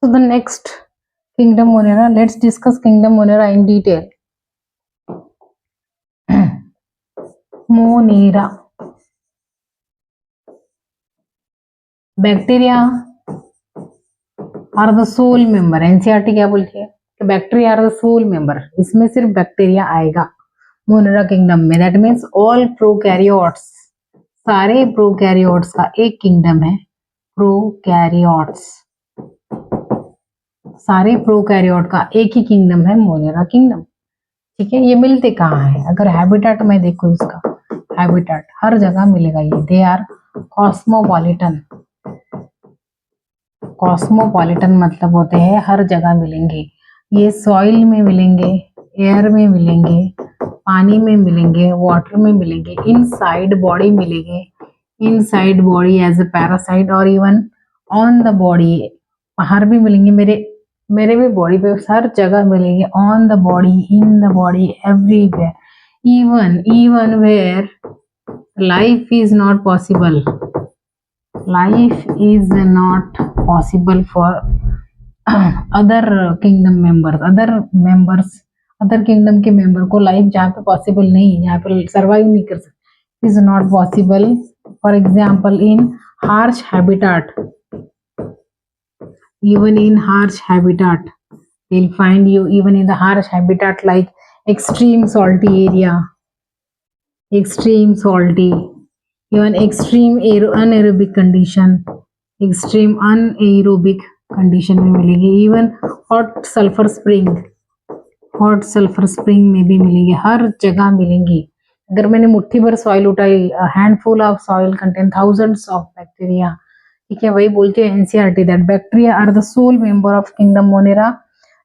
So the next kingdom Monera, let's discuss kingdom Monera in detail. Monera. Bacteria are the sole member. NCERT क्या बोलती है कि bacteria are the sole member, इसमें सिर्फ bacteria आएगा Monera kingdom में. That means all prokaryotes, सारे prokaryotes का एक किंगडम है प्रोकैरियोट्स. सारे प्रोकैरियोट का एक ही किंगडम है मोनेरा किंगडम. ठीक है, ये मिलते कहाँ है? अगर हैबिटेट में देखो, इसका हैबिटेट हर जगह मिलेगा ये. They are cosmopolitan. कॉस्मोपॉलिटन मतलब होते हैं हर जगह मिलेंगे. ये सॉइल में मिलेंगे, एयर में मिलेंगे, पानी में मिलेंगे, वाटर में मिलेंगे, इनसाइड बॉडी मिलेंगे, inside body as a parasite, और इवन ऑन द बॉडी बाहर भी मिलेंगे. मेरे भी बॉडी पे हर जगह मिलेंगे. On the body, in the body, everywhere, even where life is not possible. Life is not possible for other kingdom members. Other kingdom के मेंबर को लाइफ जहाँ पे पॉसिबल नहीं, जहाँ पे सर्वाइव नहीं कर सकते, is not possible. For example in harsh habitat, even in harsh habitat they'll find you even in the harsh habitat like extreme salty area, extreme salty, even extreme anaerobic condition, extreme anaerobic condition में मिलेगी. Even hot sulphur spring, hot sulphur spring में भी मिलेंगे. हर जगह मिलेंगी. अगर मैंने मुट्ठी भर सॉइल उठाई, handful of soil contain thousands of bacteria. ठीक है, वही बोलते हैं NCERT that bacteria are the sole member of kingdom Monera.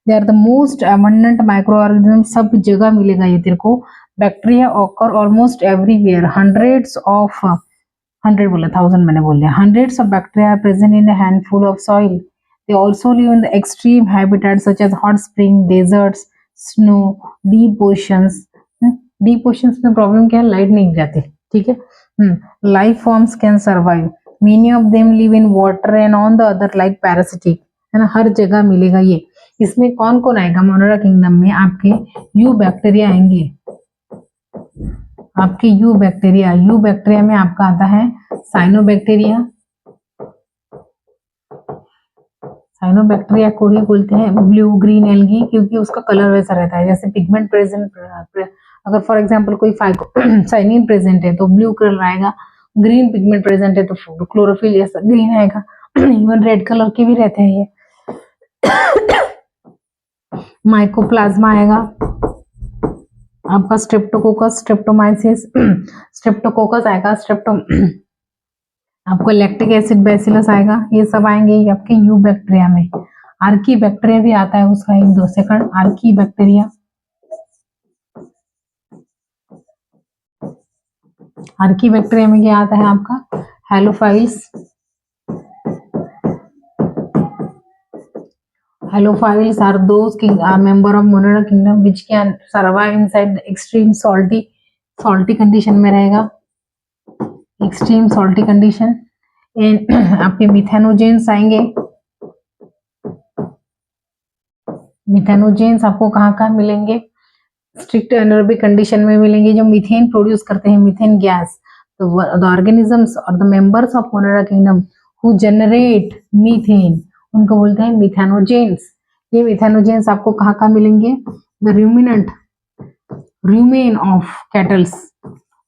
They are the most abundant microorganism. सब जगह मिलेगा ये तेरे को. Bacteria occur almost everywhere. Hundreds of, 100 बोला, 1000 मैंने बोल दिया. Hundreds of bacteria are present in a handful of soil. They also live in the extreme habitat such as hot spring, deserts, snow, deep oceans. Deep oceans में problem क्या है? Light नहीं जाती. ठीक है. Life forms can survive. Many of them live in water and on the other like parasitic. है ना, हर जगह मिलेगा ये. इसमें कौन कौन आएगा मोनेरा किंगडम में? आपके यू बैक्टीरिया आएंगे. आपके यू बैक्टीरिया में आपका आता है साइनोबैक्टीरिया. साइनोबैक्टीरिया को ही बोलते हैं ब्लू ग्रीन एल्गी, क्योंकि उसका कलर वैसा रहता है जैसे पिगमेंट प्रेजेंट. अगर फॉर एग्जांपल कोई साइनिन प्रेजेंट है तो ब्लू कलर आएगा. ग्रीन पिगमेंट प्रेजेंट है तो क्लोरोफिल जैसा ग्रीन आएगा. इवन रेड कलर के भी रहते हैं ये. माइकोप्लाज्मा आएगा आपका. स्ट्रेप्टोकोकस, स्ट्रेप्टोमाइसिस, स्ट्रेप्टोकोकस आएगा. आपको लैक्टिक एसिड बैसिलस आएगा. ये सब आएंगे ये आपके यू बैक्टीरिया में. आर्की बैक्टीरिया भी आता है उसका. 1-2 second. Archie bacteria, Archie bacteria में क्या आता है आपका? Halophiles. Halophiles are those are member of Monera kingdom which can survive inside the extreme salty condition में रहेगा. Extreme salty condition. आपके मिथेनोजेंस आएंगे. मिथेनोजेंस आपको कहाँ मिलेंगे? स्ट्रिक्ट एनारोबिक कंडीशन में मिलेंगे, जो मीथेन प्रोड्यूस करते हैं, मीथेन गैस. तो द ऑर्गेनिजम्स और the members of Monera kingdom who generate methane, उनको बोलते हैं मिथेनोजेंस. ये मिथेनोजेंस आपको कहाँ मिलेंगे? The ruminant, rumen of kettles.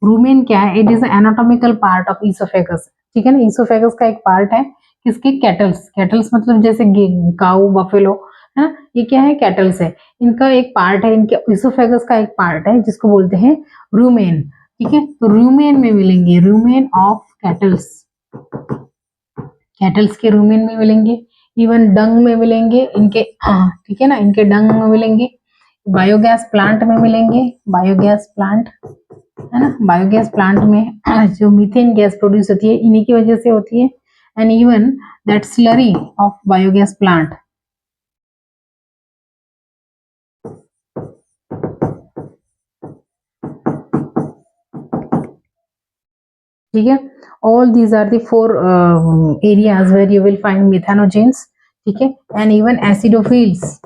Rumen क्या है? It is anatomical part of oesophagus. ठीक है ना, ईसोफेगस का एक पार्ट है किसके? कैटल्स. कैटल्स मतलब जैसे काऊ, बफेलो, है. ये क्या है? कैटल्स है. इनका एक पार्ट है, इनके ईसोफेगस का एक पार्ट है जिसको बोलते हैं रूमेन. ठीक है, तो रूमेन में मिलेंगे, रूमेन ऑफ कैटल्स. कैटल्स के रूमेन में मिलेंगे. इवन डंग में मिलेंगे इनके. ठीक है ना, इनके डंग में मिलेंगे. बायोगैस प्लांट में मिलेंगे. बायोगैस प्लांट, है ना, बायोगैस प्लांट में जो मीथेन गैस प्रोड्यूस होती है इन्हीं की वजह से होती है. And even that slurry of biogas plant. ठीक है, all these are the 4 areas where you will find methanogens. ठीक है, एंड इवन एसिडोफिल्स,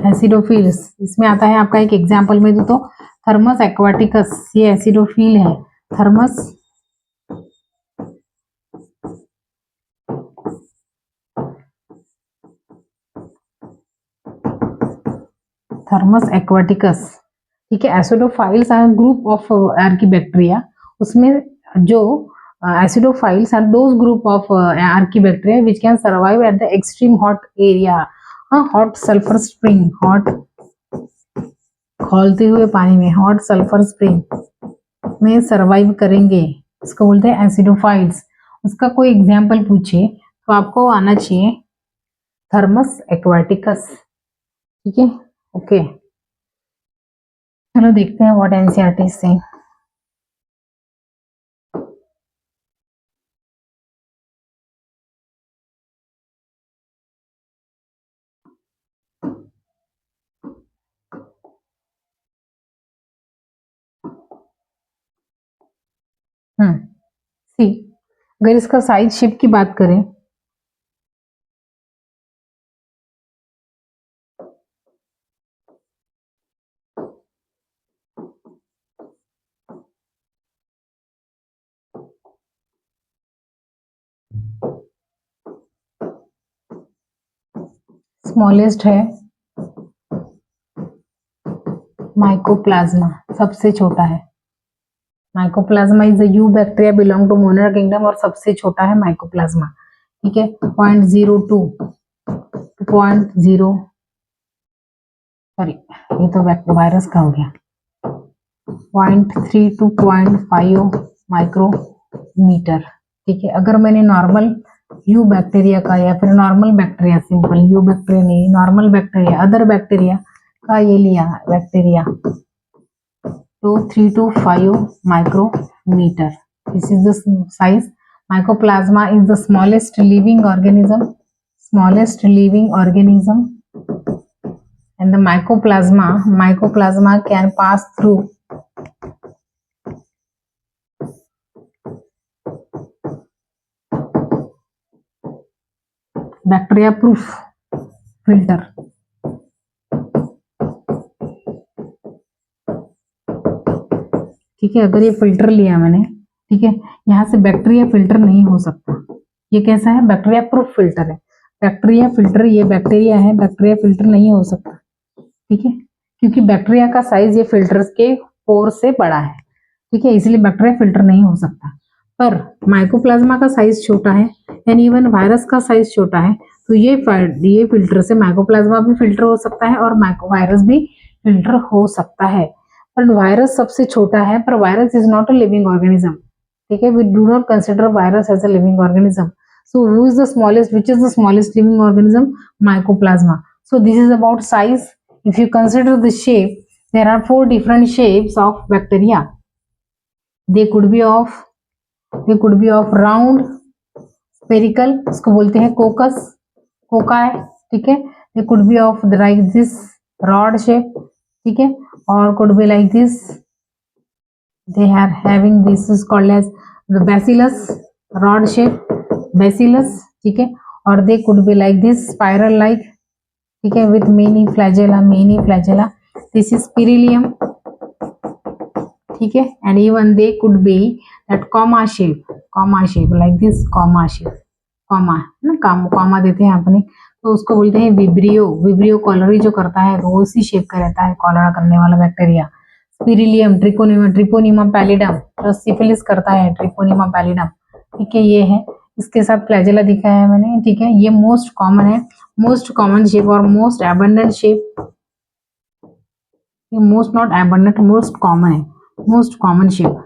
एसिडोफिल्स इसमें आता है आपका, एक एग्जांपल में दो तो थर्मस एक्वाटिकस, ये एसिडोफिल है, थर्मस थर्मस एक्वाटिकस, ठीक है। Acidophiles are group of archaebacteria, उसमें जो acidophiles are those group of archaebacteria which can survive at the extreme hot area, hot sulphur spring, hot खौलते हुए पानी में, हॉट सल्फर स्प्रिंग में सर्वाइव करेंगे, इसको बोलते हैं एसिडोफाइल्स। उसका कोई एग्जाम्पल पूछे तो आपको आना चाहिए थर्मस एक्वाटिकस, ठीक है, ओके। चलो देखते हैं व्हाट एनसीईआरटी से। सी, अगर इसका साइज शेप की बात करें, स्मॉलेस्ट है माइकोप्लाज्मा, सबसे छोटा है mycoplasma, is eubacteria belong to Monera kingdom, और सबसे छोटा है माइकोप्लाज्मा, ठीक है। 0.02 0, सॉरी ये तो वायरस का हो गया, 0.3 to 0.5 माइक्रोमीटर, ठीक है। अगर मैंने नॉर्मल यू बैक्टीरिया का या फिर normal bacteria, simple you bacteria नहीं, नॉर्मल बैक्टीरिया, अदर बैक्टीरिया का ये लिया बैक्टीरिया, तो 3 to 5 micrometer, this is the size. Mycoplasma is the smallest living organism, and the mycoplasma can pass through bacteria proof filter, ठीक है। अगर ये filter लिया मैंने, ठीक है, यहाँ से बैक्टीरिया फिल्टर नहीं हो सकता, ये कैसा है, बैक्टीरिया प्रूफ फिल्टर है, बैक्टीरिया फिल्टर, ये बैक्टीरिया है, बैक्टीरिया फिल्टर नहीं हो सकता, ठीक है, क्योंकि बैक्टीरिया का साइज ये फिल्टर के पोर से बड़ा है, ठीक है, इसलिए बैक्टीरिया फिल्टर नहीं हो सकता। पर माइकोप्लाज्मा का साइज छोटा है एंड इवन वायरस का साइज छोटा है, तो ये फिल्टर से माइकोप्लाज्मा भी फिल्टर हो सकता है और वायरस भी फिल्टर हो सकता है। पर वायरस सबसे छोटा है, पर virus is not a living organism, ठीक है, we do not consider virus as a living organism. So who is the smallest, which is the smallest living organism, mycoplasma. So this is about size. If you consider the shape, there are 4 different shapes of bacteria. They could be of round, spherical, इसको बोलते हैं कोकस, cocci, ठीक है। They could be of like this rod shape, ठीक है, और could be like this. They are having, this is called as the bacillus, rod shape, bacillus, ठीक है, और they could be like this spiral like, ठीक है, with many flagella, this is perilium, ठीक है, and even they could be that comma shape like this, comma shape, comma ना, comma देते हैं अपने, तो उसको बोलते हैं विब्रियो कॉलरी जो करता है वो उसी शेप का रहता है, कॉलरा करने वाला बैक्टीरिया। स्पिरिलियम, ट्रिपोनिमा पैलिडम, जो सिफिलिस करता है, ट्रिपोनिमा पैलिडम, ठीक है, ये है, इसके साथ फ्लैजेला दिखाया है मैंने, ठीक है। ये मोस्ट कॉमन है, मोस्ट कॉमन शेप और मोस्ट एबंडेंट शेप, ये most not abundant, most common है, मोस्ट कॉमन शेप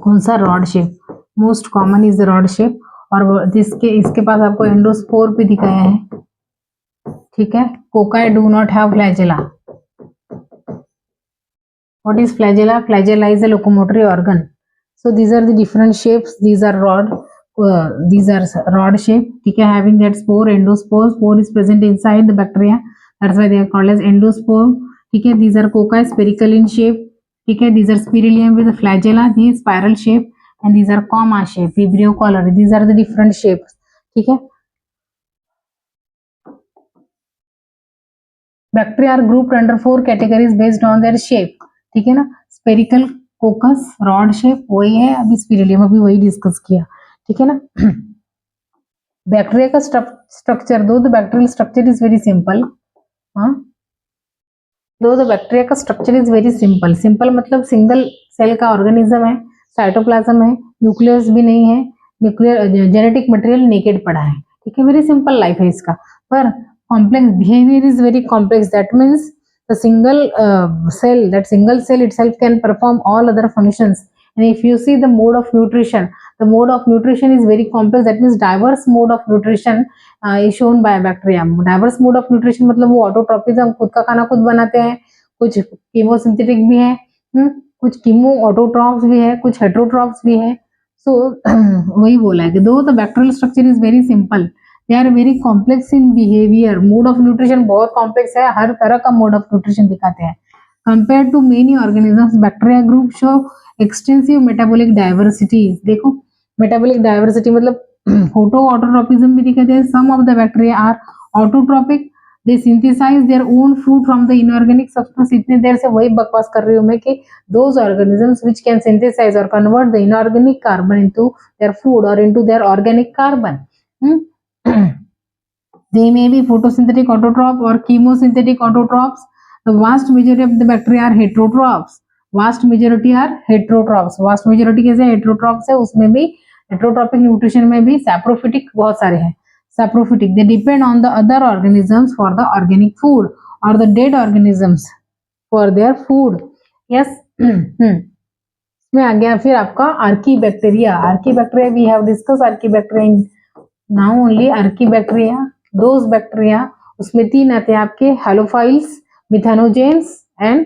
कौन सा, rod shape, most common is rod shape, और इसके पास आपको एंडोस्पोर भी दिखाया है, ठीक है। Cocci do not have flagella. What is flagella? Flagella is a locomotory organ. So these are the different shapes. These are rod shape, ठीक है, having that spore, endospore, spore is present inside the bacteria, that's why they are called as endospore, ठीक है। These are cocci, spherical in shape, ठीक है। These are spirillum with flagella, these spiral shape, and these are comma shape, vibrio collar, these are the different shapes, ठीक है। Bacteria are grouped under 4 categories based on their shape, ठीक है ना। Spherical, कोकस, rod shape, वही है अभी स्पिरुलियम अभी वही डिस्कस किया, ठीक है ना। बैक्टीरिया का स्ट्रक्चर, दो the bacterial structure is very simple, हाँ, दो द बैक्टीरिया का structure is very simple. Simple मतलब सिंगल सेल का ऑर्गेनिज्म है, साइटोप्लाज्म है, न्यूक्लियस भी नहीं है, न्यूक्लियर जेनेटिक मटेरियल नेकेड पड़ा है, ठीक है। वेरी सिंपल लाइफ है इसका, पर complex behaviour is very complex. That means the single cell itself can perform all other functions. And if you see the mode of nutrition is very complex. That means diverse mode of nutrition is shown by bacteria. Diverse mode of nutrition मतलब वो ऑटोट्रॉपिज्म, खुद का खाना खुद बनाते हैं, कुछ chemosynthetic भी है, कुछ कीमो ऑटोट्रॉप्स भी है, कुछ हेट्रोट्रॉप्स भी है। सो वही बोला है कि though the bacterial structure is very simple, they are very complex in behaviour. Mode of nutrition बहुत कॉम्प्लेक्स है, हर तरह का मोड ऑफ न्यूट्रिशन दिखाते हैं। Compare to many organisms, bacteria group show extensive metabolic diversity. देखो मेटाबॉलिक डाइवर्सिटी मतलब photo autotropism भी दिखाते हैं। Some of the bacteria are autotropic, they synthesise their own food from the inorganic substance. इतनी देर से वही बकवास कर रही हूँ मैं कि those organisms which can synthesise और convert the inorganic carbon into their food और into their organic carbon. They may be photosynthetic autotroph or chemosynthetic autotrophs. The vast majority of the bacteria are heterotrophs. Vast majority are heterotrophs. Vast majority कैसे heterotrophs है, उसमें भी heterotrophic nutrition में भी saprophytic बहुत सारे हैं। Saprophytic, they depend on the other organisms for the organic food or the dead organisms for their food. Yes. इसमें आ गया फिर आपका archaebacteria. Archaebacteria we have discussed archaebacteria in now only archaebacteria. Those bacteria, उसमें तीन आते हैं आपके, halophiles, methanogens and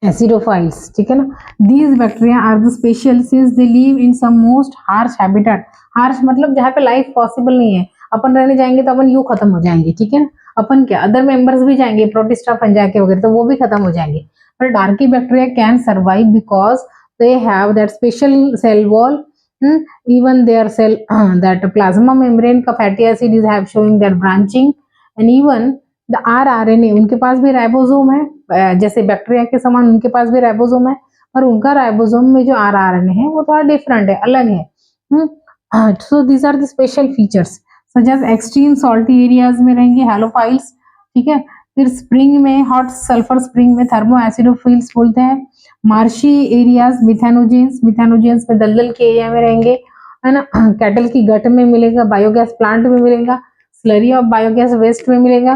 acidophiles, ठीक है ना। These bacteria are the special since they live in some most harsh habitat. Harsh मतलब जहाँ पे लाइफ पॉसिबल नहीं है, अपन रहने जाएंगे तो अपन यूं खत्म हो जाएंगे, ठीक है ना। अपन क्या अदर मेंबर्स भी जाएंगे, प्रोटिस्टा फंजा के वगैरह, तो वो भी खत्म हो जाएंगे। But archaebacteria can survive because they have that special cell wall, even their cell that plasma membrane का fatty acid is have showing that branching, and even the rRNA, उनके पास भी राइबोसोम है, जैसे बैक्टीरिया के समान उनके पास भी राइबोसोम है, पर उनका राइबोसोम में जो rRNA है वो थोड़ा डिफरेंट है, अलग है। so these are the special features such as extreme salty areas में रहेंगे हेलोफाइल्स, ठीक है। फिर स्प्रिंग में, हॉट सल्फर स्प्रिंग में थर्मो एसिडोफिल्स बोलते हैं। मार्शी एरियाज मिथेनोजेंस, मिथेनोजेंस में दलदल के एरिया में रहेंगे, है ना। कैटल की गट में मिलेगा, बायोगैस प्लांट में मिलेगा, स्लरी ऑफ बायोगैस वेस्ट में मिलेगा।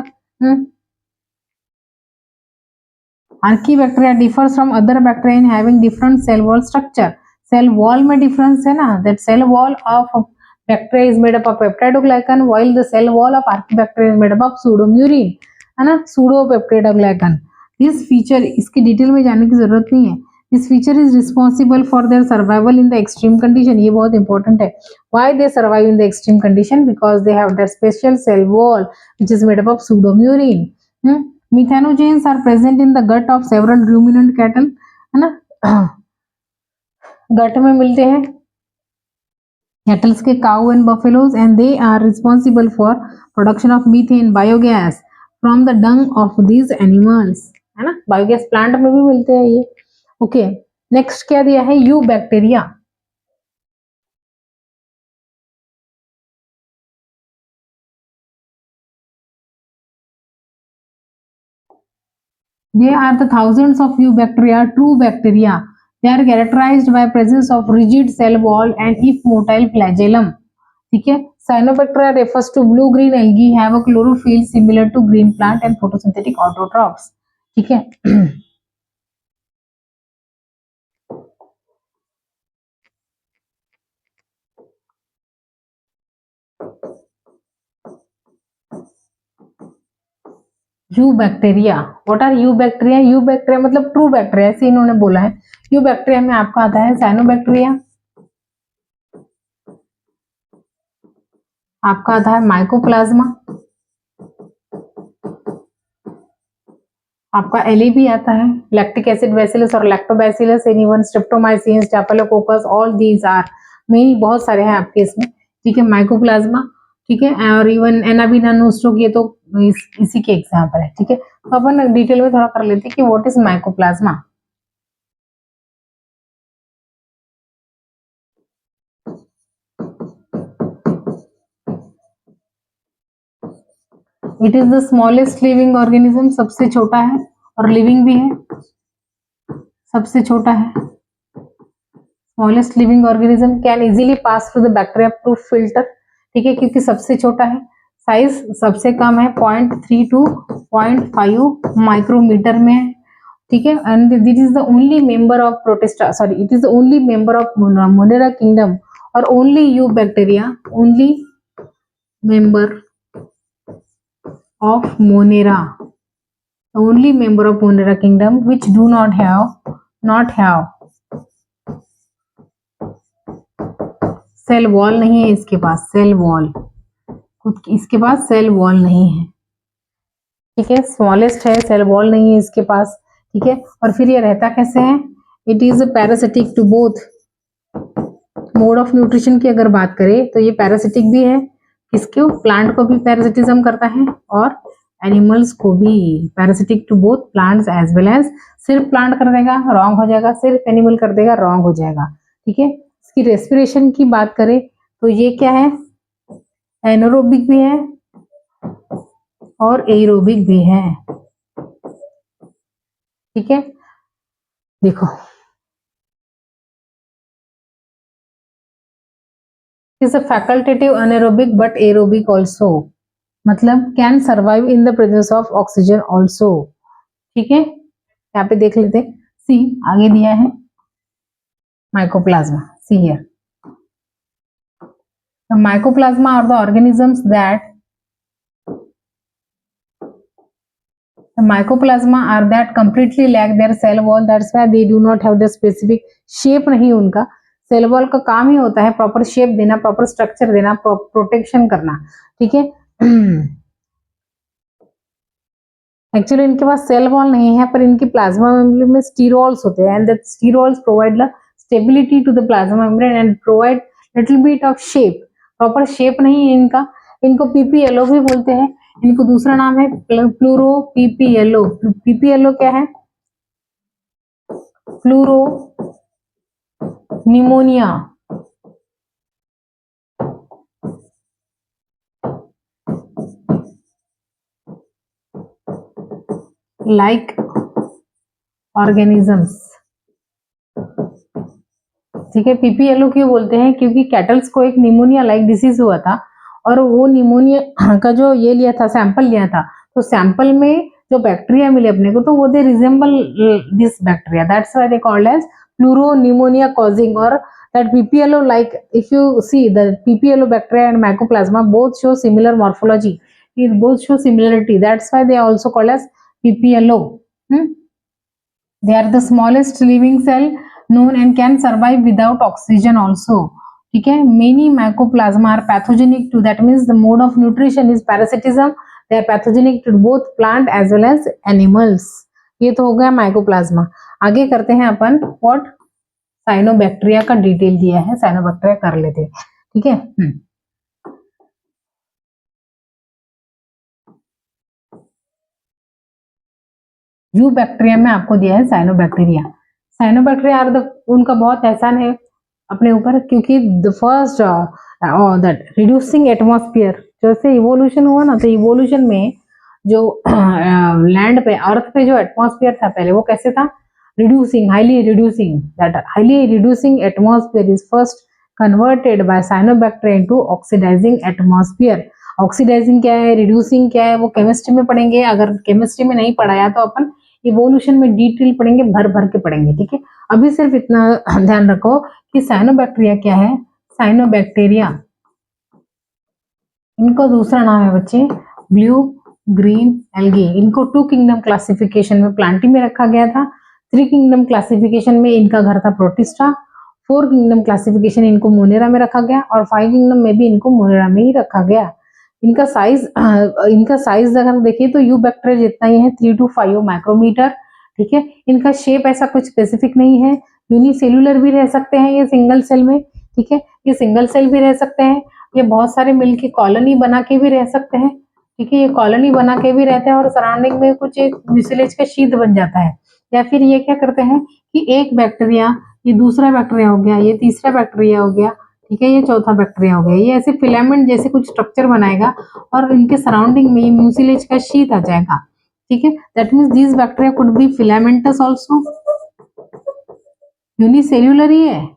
Archaebacteria differs from other bacteria in having different cell wall structure. Cell wall में डिफरेंस है ना, that cell wall of bacteria is made up of peptidoglycan while the cell wall of archaebacteria is made up of pseudomurein, है ना, pseudopeptidoglycan. This feature, इसकी detail में जाने की जरूरत नहीं है। This feature is responsible for their survival in the extreme condition. ये बहुत इंपॉर्टेंट है। Why they survive in the extreme condition? Because they have that special cell wall which is made up of pseudomurein. Methanogens are present in the gut of several ruminant cattle, है ना, gut में मिलते हैं cattles के, cow and buffaloes, and they are responsible for production of methane biogas from the dung of these animals, है ना। Biogas plant में भी मिलते हैं ये। ओके, नेक्स्ट क्या दिया है, you bacteria. They are the thousands of eubacteria, true bacteria. They are characterized by presence of rigid cell wall and if motile flagellum. ठीक है। Cyanobacteria refers to blue green algae have a chlorophyll similar to green plant and photosynthetic autotrophs. ठीक है। Eubacteria, what are eubacteria? Eubacteria मतलब true bacteria, ऐसे इन्होंने बोला है। Eubacteria में आपका आता है साइनोबैक्टीरिया, आपका आता है माइकोप्लाज्मा, आपका एलएबी आता है, लैक्टिक एसिड बैसिलस और lactobacillus, any one, streptomycin, staphylococcus, all these are many, बहुत सारे हैं आपके इसमें। ठीक है, माइकोप्लाज्मा, ठीक है, और इवन एनाबिनानोस्टोक, ये तो इसी के एग्जाम्पल है। ठीक है, तो अपन डिटेल में थोड़ा कर लेते हैं कि what is mycoplasma. It is the smallest living organism, सबसे छोटा है और लिविंग भी है, सबसे छोटा है। Smallest living organism can easily pass through the bacteria proof filter, ठीक है, क्योंकि सबसे छोटा है। साइज सबसे कम है, 0.3 to 0.5 माइक्रोमीटर में है, ठीक है। And this is the only member of Protista, sorry, it is the only member of Monera kingdom और only eubacteria, only member of Monera, only member of Monera kingdom which do not have cell wall, नहीं है इसके पास cell wall, इसके पास cell wall नहीं है, ठीक है। Smallest है, सेल वॉल नहीं है इसके पास, ठीक है। और फिर ये रहता कैसे है? It is parasitic to both. Mode of nutrition की अगर बात करें तो ये पैरासिटिक भी है, किसको? प्लांट को भी पैरासिटिज्म करता है और एनिमल्स को भी। Parasitic to both plants as well as, सिर्फ प्लांट कर देगा रॉन्ग हो जाएगा, सिर्फ एनिमल कर देगा रॉन्ग हो जाएगा, ठीक है। इसकी रेस्पिरेशन की बात करें तो ये क्या है? एनारोबिक भी है और एरोबिक भी है, ठीक है। देखो, is a facultative anaerobic but aerobic also, मतलब can survive in the presence of oxygen also, ठीक है। यहाँ पे देख लेते, सी आगे दिया है mycoplasma. See here, the mycoplasma are the organisms that completely lack their cell wall, that's why they do not have the specific shape। नहीं उनका सेल वॉल का काम ही होता है प्रॉपर शेप देना, प्रॉपर स्ट्रक्चर देना, प्रोटेक्शन करना, ठीक है। एक्चुअली इनके पास सेल वॉल नहीं है, पर इनकी प्लाज्मा मेम्ब्रेन में स्टीरोल्स होते हैं, and that sterols provide the stability to the plasma membrane and provide little bit of shape. Proper shape नहीं है इनका, इनको पीपीएलओ भी बोलते हैं। इनको दूसरा नाम है प्लूरो पीपीएलओ। पीपीएलओ क्या है? प्लूरो निमोनिया लाइक ऑर्गेनिजम्स, ठीक है। पीपीएलओ क्यों बोलते हैं? क्योंकि कैटल्स को एक निमोनिया लाइक डिसीज हुआ था और वो निमोनिया का जो ये लिया था, सैंपल लिया था, तो सैंपल में जो बैक्टीरिया मिले अपने को, तो वो they resemble this bacteria, that's why they called as pleuropneumonia causing. और that PPLO, like if you see the PPLO bacteria and mycoplasma both show similar morphology, it both show similarity, that's why they are also called as PPLO. They are the smallest living cell known and can survive without oxygen also, ठीक है। Many mycoplasma are pathogenic to, that means the mode of nutrition is parasitism, they are pathogenic to both plant as well as animals। ये तो हो गया mycoplasma. आगे करते हैं अपन what cyanobacteria का डिटेल दिया है, साइनोबैक्टीरिया कर लेते हैं, ठीक है। यू बैक्टीरिया में आपको दिया है साइनोबैक्टीरिया। साइनोबैक्टीरिया आर द, उनका बहुत एहसान है अपने ऊपर, क्योंकि the first that reducing atmosphere, जैसे इवोल्यूशन हुआ ना, तो इवोल्यूशन में जो लैंड पे, अर्थ पे जो एटमॉस्फेयर था पहले, वो कैसे था? reducing, highly reducing, that highly reducing atmosphere is first converted by cyanobacteria into oxidizing atmosphere। Oxidizing क्या है, रिड्यूसिंग क्या है, वो केमिस्ट्री में पढ़ेंगे। अगर केमिस्ट्री में नहीं पढ़ाया तो अपन इवोल्यूशन में डिटेल पढ़ेंगे, भर भर के पढ़ेंगे, ठीक है। अभी सिर्फ इतना ध्यान रखो कि साइनोबैक्टीरिया क्या है। साइनोबैक्टीरिया, इनको दूसरा नाम है बच्चे ब्लू ग्रीन एल्गी। इनको 2 किंगडम क्लासिफिकेशन में प्लांटी में रखा गया था, 3 किंगडम क्लासिफिकेशन में इनका घर था प्रोटिस्टा, 4 किंगडम क्लासिफिकेशन इनको मोनेरा में रखा गया और 5 किंगडम में भी इनको मोनेरा में ही रखा गया। इनका साइज अगर देखिए तो यू बैक्टीरिया जितना ही है, 3 to 5 माइक्रोमीटर, ठीक है। इनका शेप ऐसा कुछ स्पेसिफिक नहीं है, यूनिसेल्युलर भी रह सकते हैं ये सिंगल सेल में, ठीक है। ये सिंगल सेल भी रह सकते हैं, ये बहुत सारे मिल के कॉलोनी बना के भी रह सकते हैं, ठीक है, ये कॉलोनी बना के भी रहते हैं और सराउंडिंग में कुछ एक म्यूसिलेज का शीट बन जाता है। या फिर ये क्या करते हैं कि एक बैक्टीरिया, ये दूसरा बैक्टीरिया हो गया, ये तीसरा बैक्टीरिया हो गया, ठीक है, ये चौथा बैक्टीरिया हो गया, ये ऐसे फिलामेंट जैसे कुछ स्ट्रक्चर बनाएगा और इनके सराउंडिंग में म्यूसिलेज का शीट आ जाएगा, ठीक है। That means this bacteria could be filamentous also, unicellular ही है,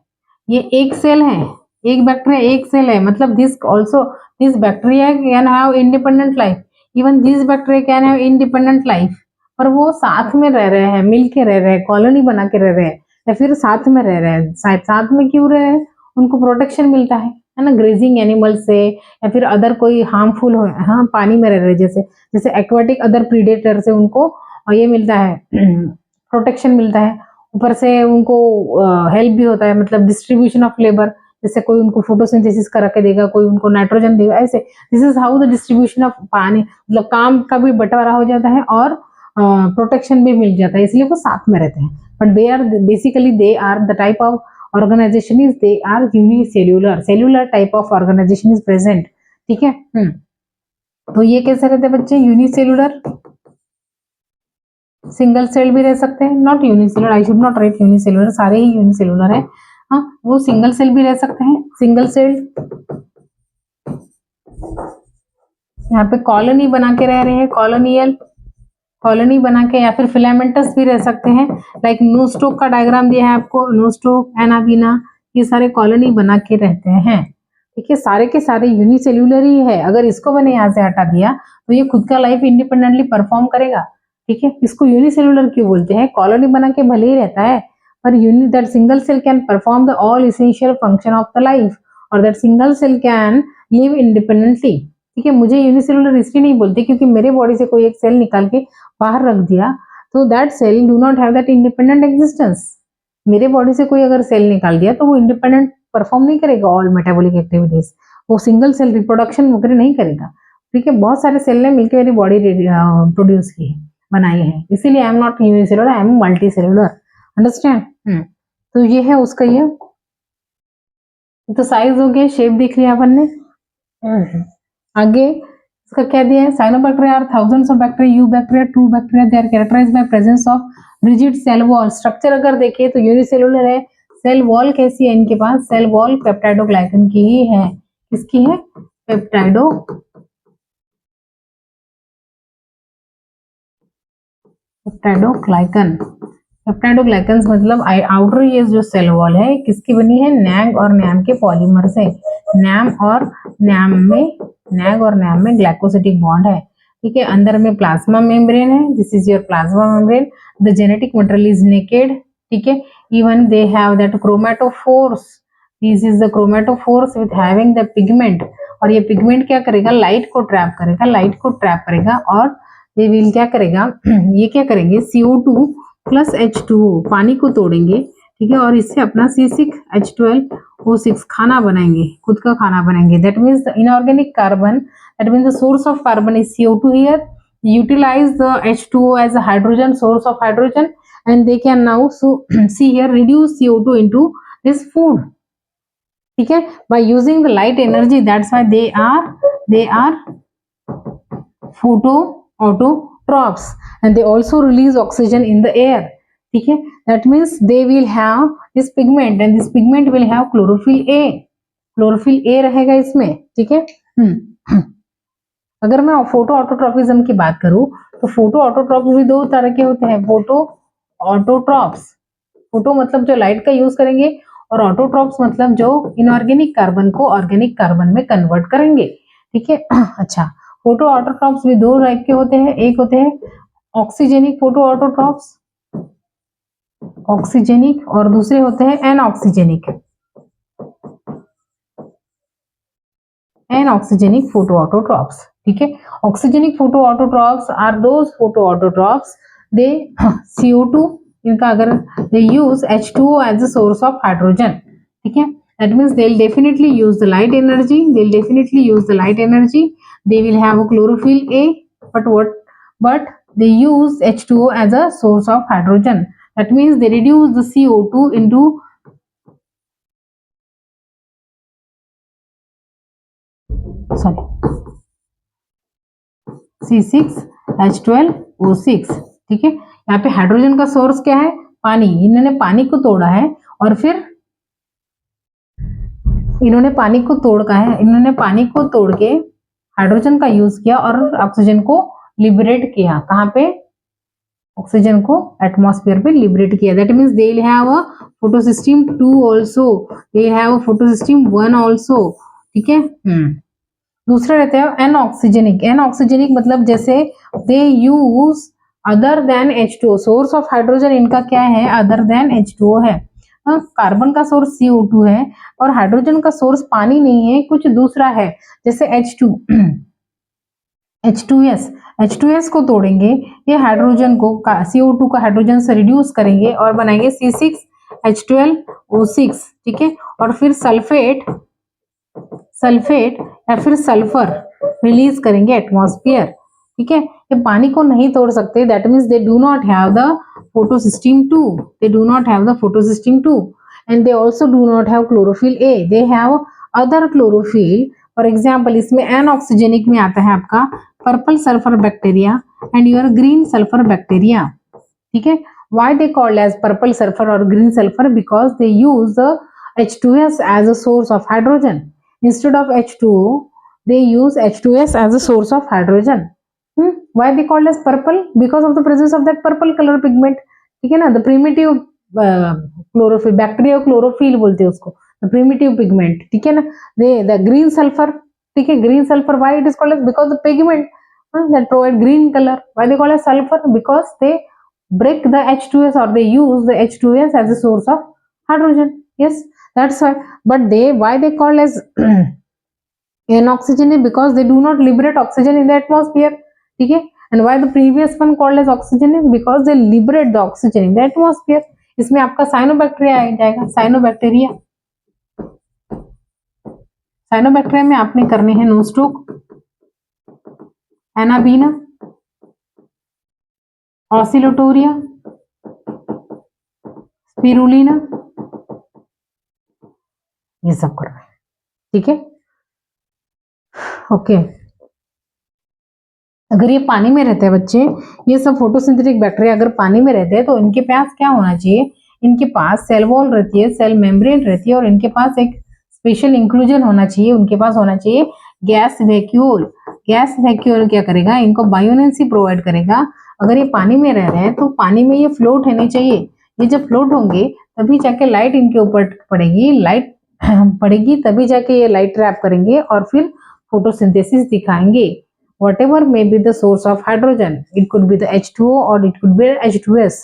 ये एक सेल है, एक बैक्टीरिया एक सेल है, मतलब this also, this bacteria can have independent life, even this bacteria can have independent life, पर वो साथ में रह रहे हैं, मिल के रह रहे हैं, कॉलोनी बना के रह रहे हैं, या फिर साथ में रह रहे हैं। साथ में क्यों रहे हैं? उनको प्रोटेक्शन मिलता है ना, ग्रेजिंग एनिमल से, या फिर अदर कोई हार्मफुल हो, हाँ पानी में रह रहे हैं, जैसे जैसे एक्वाटिक अदर प्रीडेटर से उनको ये मिलता है प्रोटेक्शन मिलता है, ऊपर से उनको हेल्प भी होता है, मतलब डिस्ट्रीब्यूशन ऑफ लेबर, जैसे कोई उनको फोटोसिंथेसिस करा के देगा, कोई उनको नाइट्रोजन देगा, ऐसे this is how the distribution of पानी, मतलब काम का भी बंटवारा हो जाता है और प्रोटेक्शन भी मिल जाता है, इसलिए वो साथ में रहते हैं। But they are basically, they are the type of organization is, they are unicellular, cellular type of organization is present, ठीक है। तो ये कैसे रहते हैं बच्चे? यूनिसेल्यूलर, सिंगल सेल भी रह सकते हैं, not unicellular, I should not right unicellular, सारे ही यूनिसेलुलर है, हाँ वो सिंगल सेल भी रह सकते हैं, सिंगल सेल, यहाँ पे कॉलोनी बना के रह रहे हैं, कॉलोनियल, कॉलोनी बना के, या फिर फिलामेंटस भी रह सकते हैं, लाइक नोस्टोक का डायग्राम दिया है आपको, नोस्टोक, एनाबीना, ये सारे कॉलोनी बना के रहते हैं, ठीक है, सारे के सारे यूनिसेल्युलर ही है। अगर इसको मैंने यहाँ से हटा दिया तो ये खुद का लाइफ इंडिपेंडेंटली परफॉर्म करेगा, ठीक है। इसको यूनिसेल्युलर क्यों बोलते हैं? कॉलोनी बना के भले ही रहता है, पर unit that single cell can perform the all essential function of the life, और that single cell can live independently, ठीक है। मुझे यूनिसेल्युलर इसलिए नहीं बोलते क्योंकि मेरे बॉडी से कोई एक सेल निकाल के बाहर रख दिया तो that cell do not have that independent existence, मेरे बॉडी से कोई अगर सेल निकाल दिया तो वो इंडिपेंडेंट परफॉर्म नहीं करेगा ऑल मेटाबॉलिक एक्टिविटीज, वो सिंगल सेल रिप्रोडक्शन वगैरह नहीं करेगा, ठीक है। बहुत सारे सेल ने मिलकर मेरी बॉडी प्रोड्यूस की है, बनाई है, इसीलिए I am not unicellular, I am multi cellular, understand. तो ये है उसका, ये तो साइज हो गया, शेप देख लिया अपन ने। आगे इसका क्या दिया है? Cyanobacteria are thousands of bacteria, eubacteria, true bacteria, they are characterized by presence of rigid cell wall. Structure अगर देखें तो यूनिसेलुलर है, सेल वॉल कैसी है इनके पास? सेल वॉल पेप्टाइडोग्लाइकन की ही है, किसकी है? पेप्टाइडोग्लाइकन, पेप्टाइडोग्लाइकन्स मतलब आउटर ये जो सेल वॉल है किसकी बनी है? नैग और नैम के पॉलीमर से, नैग और नैम में ग्लाइकोसिटिक बॉन्ड है, ठीक है। अंदर में प्लाज्मा मेम्ब्रेन है, this is your plasma membrane, the genetic material is naked, ठीक है। Even they have that chromatophores, this is the chromatophores with having the pigment, और ये पिगमेंट क्या करेगा? लाइट को ट्रैप करेगा, लाइट को ट्रैप करेगा, और ये विल क्या करेगा? ये क्या करेंगे? CO2 प्लस H2O, पानी को तोड़ेंगे, ठीक है, और इससे अपना C6H12O6 खाना बनाएंगे, खुद का खाना बनाएंगे। That means the inorganic carbon, that means the source of carbon is CO2 here, utilize the H2O as a hydrogen source of hydrogen, and they can now see here reduce CO2 into this food, ठीक है, by using the light energy, that's why they are photoautotrophs, and they also release oxygen in the air, ठीक है। that means they will have this pigment, and this pigment will have chlorophyll A, chlorophyll A रहेगा इसमें, ठीक है। अगर मैं photo ऑटोट्रॉपिज्म की बात करूं तो फोटो ऑटोट्रॉप्स भी दो तरह के होते हैं। फोटो ऑटोट्रॉप्स, फोटो मतलब जो लाइट का यूज करेंगे, और ऑटोट्रॉप्स मतलब जो इनऑर्गेनिक कार्बन को ऑर्गेनिक कार्बन में कन्वर्ट करेंगे, ठीक है। अच्छा, फोटो ऑटोट्रॉप्स भी दो टाइप के होते हैं, एक होते हैं ऑक्सीजेनिक फोटो ऑटोट्रॉप्स, ऑक्सीजेनिक, और दूसरे होते हैं एनऑक्सीजेनिक, एनऑक्सीजेनिक फोटो ऑटोट्रॉप्स, ठीक है। Oxygenic photoautotrophs are those photoautotrophs, they CO2, इनका अगर they use H2O as a source of hydrogen, ठीक है। that means they'll definitely use the light energy, they will have a chlorophyll A, but they use H2O as a source of hydrogen, that means they reduce the CO2 into sorry C6H12O6, ठीक है। यहाँ पे hydrogen का source क्या है, पानी। इन्होंने पानी को तोड़ा है और फिर इन्होंने पानी को तोड़ के हाइड्रोजन का यूज किया और ऑक्सीजन को लिबरेट किया। कहाँ पे, ऑक्सीजन को एटमॉस्फेयर पे लिबरेट किया। That means they have a photosystem 2 also, they have a photosystem 1 also, ठीक है। दूसरा रहता है एनऑक्सीजेनिक। एनऑक्सीजेनिक मतलब जैसे they use other than H2O, source of hydrogen इनका क्या है, अदर देन H2O है। कार्बन का सोर्स CO2 है और हाइड्रोजन का सोर्स पानी नहीं है, कुछ दूसरा है, जैसे H2S को तोड़ेंगे, ये हाइड्रोजन को CO2 का हाइड्रोजन से रिड्यूस करेंगे और बनाएंगे C6H12O6, ठीक है। और फिर सल्फेट या फिर सल्फर रिलीज करेंगे एटमॉस्फेयर, ठीक है। ये पानी को नहीं तोड़ सकते, that means they do not have the photosystem 2, and they also do not have chlorophyll A, they have other chlorophyll। For example इसमें एनऑक्सीजेनिक में आता है आपका purple sulphur bacteria and your green sulphur bacteria, ठीक है। Why they called as purple sulfur or green sulfur? Because they use the H2S as a source of hydrogen. Instead of H2O, they use H2S as a source of hydrogen. Why they called as purple? Because of the presence of that purple color pigment, ठीक है ना। The primitive chlorophyll, bacteria chlorophyll बोलते हैं उसको, the primitive pigment, ठीक है ना। The green sulfur, ठीक है, green sulfur, why it is called as, because the pigment that provide green color. Why they call as sulfur? Because they break the H2S or they use the H2S as a source of hydrogen. Yes, that's why. But why they call as N-oxygen? Because they do not liberate oxygen in the atmosphere, ठीक है। And why the previous one called as oxygen? Because they liberate the oxygen in the atmosphere. इसमें आपका cyanobacteria आ जाएगा। Cyanobacteria में आपने करने हैं Nostoc, anabaena, ऑसिलोटोरिया, spirulina, ये सब करना है, ठीक है। ओके, अगर ये पानी में रहते हैं बच्चे, ये सब फोटोसिंथेटिक बैक्टीरिया अगर पानी में रहते हैं तो इनके पास क्या होना चाहिए, इनके पास सेल वॉल रहती है, सेल मेम्ब्रेन रहती है और इनके पास एक स्पेशल इंक्लूजन होना चाहिए, उनके पास होना चाहिए गैस वैक्यूल। गैस वैक्यूल क्या करेगा, इनको बायोनेंसी प्रोवाइड करेगा। अगर ये पानी में रह रहे हैं तो पानी में ये फ्लोट होने चाहिए, ये जब फ्लोट होंगे तभी जाके लाइट इनके ऊपर पड़ेगी, लाइट पड़ेगी तभी जाके ये लाइट ट्रैप करेंगे और फिर फोटोसिंथेसिस दिखाएंगे। Whatever may be the source of hydrogen, it could be the H2O or it could be H2S,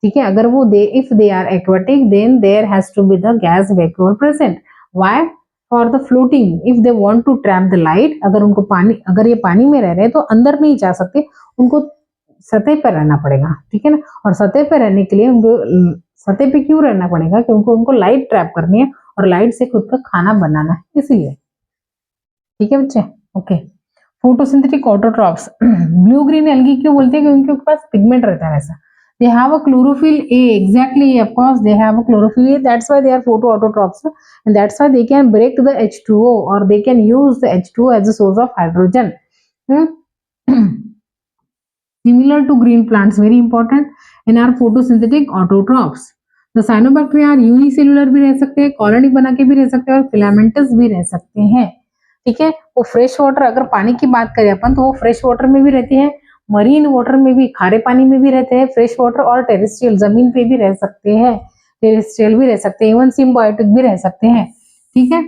ठीक है। अगर वो if they are aquatic, then there has to be the gas vacuole present. Why? For the floating, if they want to trap the light, अगर ये पानी में रह रहे हैं तो अंदर नहीं जा सकते, उनको सतह पर रहना पड़ेगा, ठीक है ना। और सतह पर रहने के लिए उनको सतह पे क्यों रहना पड़ेगा, क्योंकि उनको लाइट ट्रैप करनी है और लाइट से खुद का खाना बनाना है, इसलिए, ठीक है बच्चे। Okay, photosynthetic autotrophs blue green algae क्यों बोलते हैं, क्योंकि उनके पास पिगमेंट रहता है वैसा। They have a chlorophyll a, exactly, of course they have a chlorophyll a, that's why they are photoautotrophs and that's why they can break the H2O और they can use the H2O as a source of hydrogen. Similar to green plants, very important in our photosynthetic autotrophs. The cyanobacteria are unicellular भी रह सकते हैं, colony बना के भी रह सकते हैं और फिलामेंटस भी रह सकते हैं, ठीक है। वो फ्रेश वाटर, अगर पानी की बात करें अपन तो वो फ्रेश वाटर में भी रहती है, मरीन वाटर में भी, खारे पानी में भी रहते हैं फ्रेश वाटर, और टेरेस्ट्रियल जमीन पे भी रह सकते हैं, टेरेस्ट्रियल भी रह सकते हैं, इवन सिम्बायोटिक भी रह सकते हैं, ठीक है।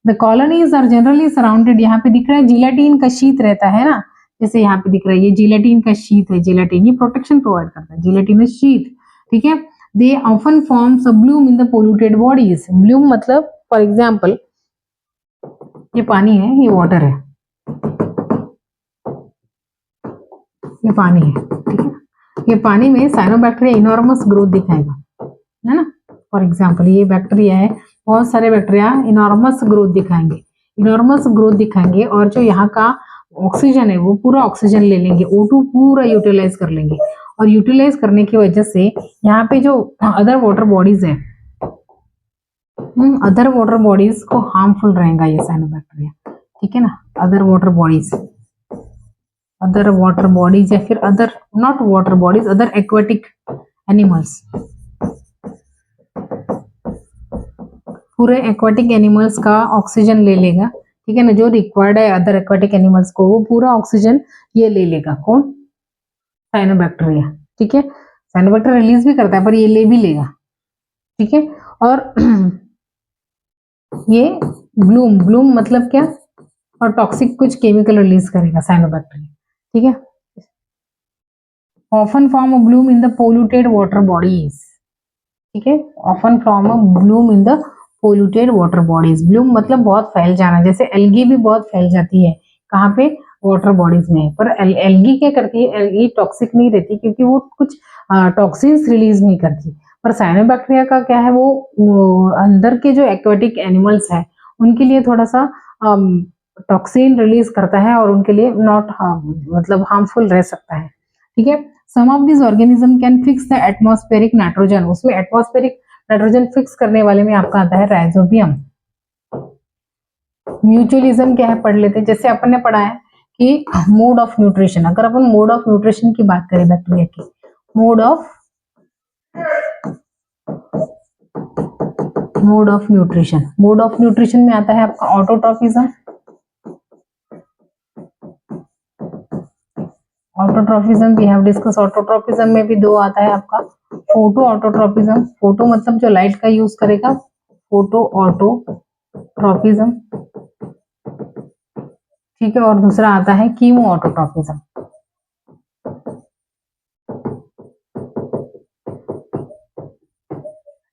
The colonies are generally surrounded, यहाँ पे दिख रहा है जिलेटिन का शीट रहता है ना, जैसे यहाँ पे दिख रहा है ये जिलेटिन का शीट है, जिलेटिन ये प्रोटेक्शन प्रोवाइड करता है, जिलेटिनस शीट, ठीक है। They often forms a Bloom in the polluted bodies. Bloom मतलब फॉर एग्जाम्पल ये पानी है, ये वाटर है, ये पानी है, ठीक है। ये पानी में साइनोबैक्टीरिया इनॉर्मस ग्रोथ दिखाएगा, है ना। फॉर एग्जाम्पल ये बैक्टीरिया है, बहुत सारे बैक्टीरिया इनॉर्मस ग्रोथ दिखाएंगे और जो यहाँ का ऑक्सीजन है वो पूरा ऑक्सीजन ले लेंगे, O2 पूरा यूटिलाइज कर लेंगे और यूटिलाइज करने की वजह से यहाँ पे जो अदर वाटर बॉडीज है, अदर वाटर बॉडीज को हार्मफुल रहेगा ये साइनोबैक्टीरिया, ठीक है ना, other water bodies, other water bodies या फिर other not water bodies, other aquatic animals, पूरे एक्वेटिक एनिमल्स का ऑक्सीजन ले लेगा, ठीक है ना, जो रिक्वायर्ड है अदर एक्वेटिक एनिमल्स को, वो पूरा ऑक्सीजन ये ले लेगा। कौन? साइनोबैक्टीरिया, ठीक है। साइनोबैक्टीरिया रिलीज भी करता है पर ये ले भी लेगा, ठीक है। और ये ब्लूम, ब्लूम मतलब क्या? और टॉक्सिक कुछ केमिकल रिलीज करेगा साइनोबैक्टीरिया, ठीक है। Often form a Bloom in the polluted water bodies, ठीक है, often form a Bloom in the polluted water bodies. Bloom मतलब बहुत फैल जाना, जैसे एल्गी भी बहुत फैल जाती है, कहाँ पे? वाटर बॉडीज में। पर एल्गी क्या करती है? एल्गी टॉक्सिक नहीं रहती क्योंकि वो कुछ टॉक्सिन्स रिलीज नहीं करती। पर साइनोबैक्टीरिया का क्या है, वो अंदर के जो एक्वेटिक एनिमल्स है उनके लिए थोड़ा सा टॉक्सिन रिलीज करता है और उनके लिए नॉट मतलब हार्मफुल रह सकता है, ठीक है। Some of this organism can fix the atmospheric nitrogen, उसमें एटमॉस्फेरिक नाइट्रोजन फिक्स करने वाले में आपका आता है राइजोबियम। म्यूचुअलिज्म क्या है, पढ़ लेते हैं। जैसे अपन ने पढ़ा है कि मोड ऑफ न्यूट्रिशन, अगर अपन मोड ऑफ न्यूट्रिशन की बात करें बैक्टीरिया की, mode of nutrition, mode of nutrition में आता है आपका ऑटोट्रॉफिज्म। ऑटोट्रॉफिज्म वी हैव डिस्कस, ऑटोट्रॉफिज्म में भी दो आता है आपका, फोटो ऑटोट्रॉफिज्म, फोटो मतलब जो लाइट का यूज करेगा, फोटो ऑटोट्रॉफिज्म, ठीक है। और दूसरा आता है कीमो ऑटोट्रॉफिज्म,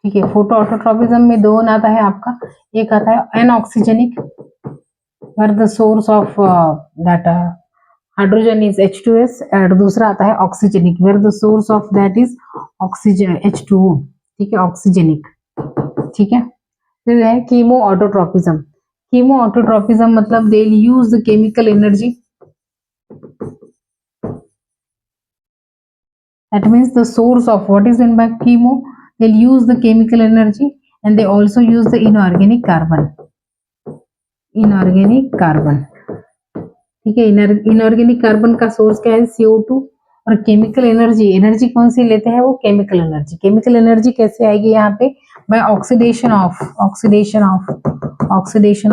ठीक है। फोटो ऑटोट्रॉफिज्म में दो आता है आपका, एक आता है anoxygenic, where the source of that hydrogen is H2S, और दूसरा आता है oxygenic, where the source of that is oxygen H2O, ठीक है, ऑक्सीजेनिक, ठीक है। फिर है कीमो ऑटोट्रॉफिज्म। कीमो ऑटोट्रॉफिज्म मतलब they use the chemical energy, that means the source of what is meant by chemo, they'll use the chemical energy and they also use the inorganic carbon, inorganic carbon, ठीक है। Inorganic carbon का source क्या है? CO2। और chemical energy, energy कौन सी लेते हैं? वो केमिकल एनर्जी। केमिकल एनर्जी कैसे आएगी यहाँ पे? By oxidation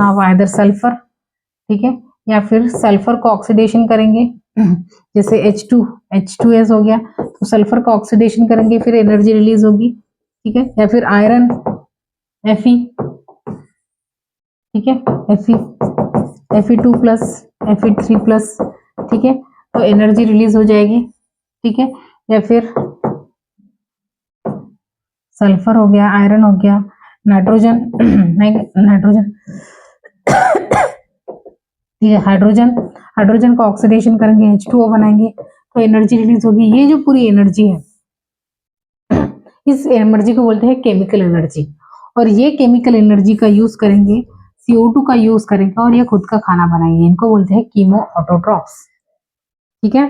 of either sulphur, ठीक है, या फिर सल्फर को ऑक्सीडेशन करेंगे, जैसे H2S हो गया, तो सल्फर को ऑक्सीडेशन करेंगे फिर एनर्जी रिलीज होगी, ठीक है। या फिर आयरन Fe, ठीक है, Fe2+, Fe3+, ठीक है, तो एनर्जी रिलीज हो जाएगी, ठीक है। या फिर सल्फर हो गया, आयरन हो गया, नाइट्रोजन नाइट्रोजन ठीक है, हाइड्रोजन को ऑक्सीडेशन करेंगे, H2O बनाएंगे, तो एनर्जी रिलीज होगी। ये जो पूरी एनर्जी है, इस एनर्जी को बोलते हैं केमिकल एनर्जी। और ये केमिकल एनर्जी का यूज करेंगे, CO2 का यूज करेंगे और ये खुद का खाना बनाएंगे, इनको बोलते हैं कीमो ऑटोट्रॉफ्स, ठीक है।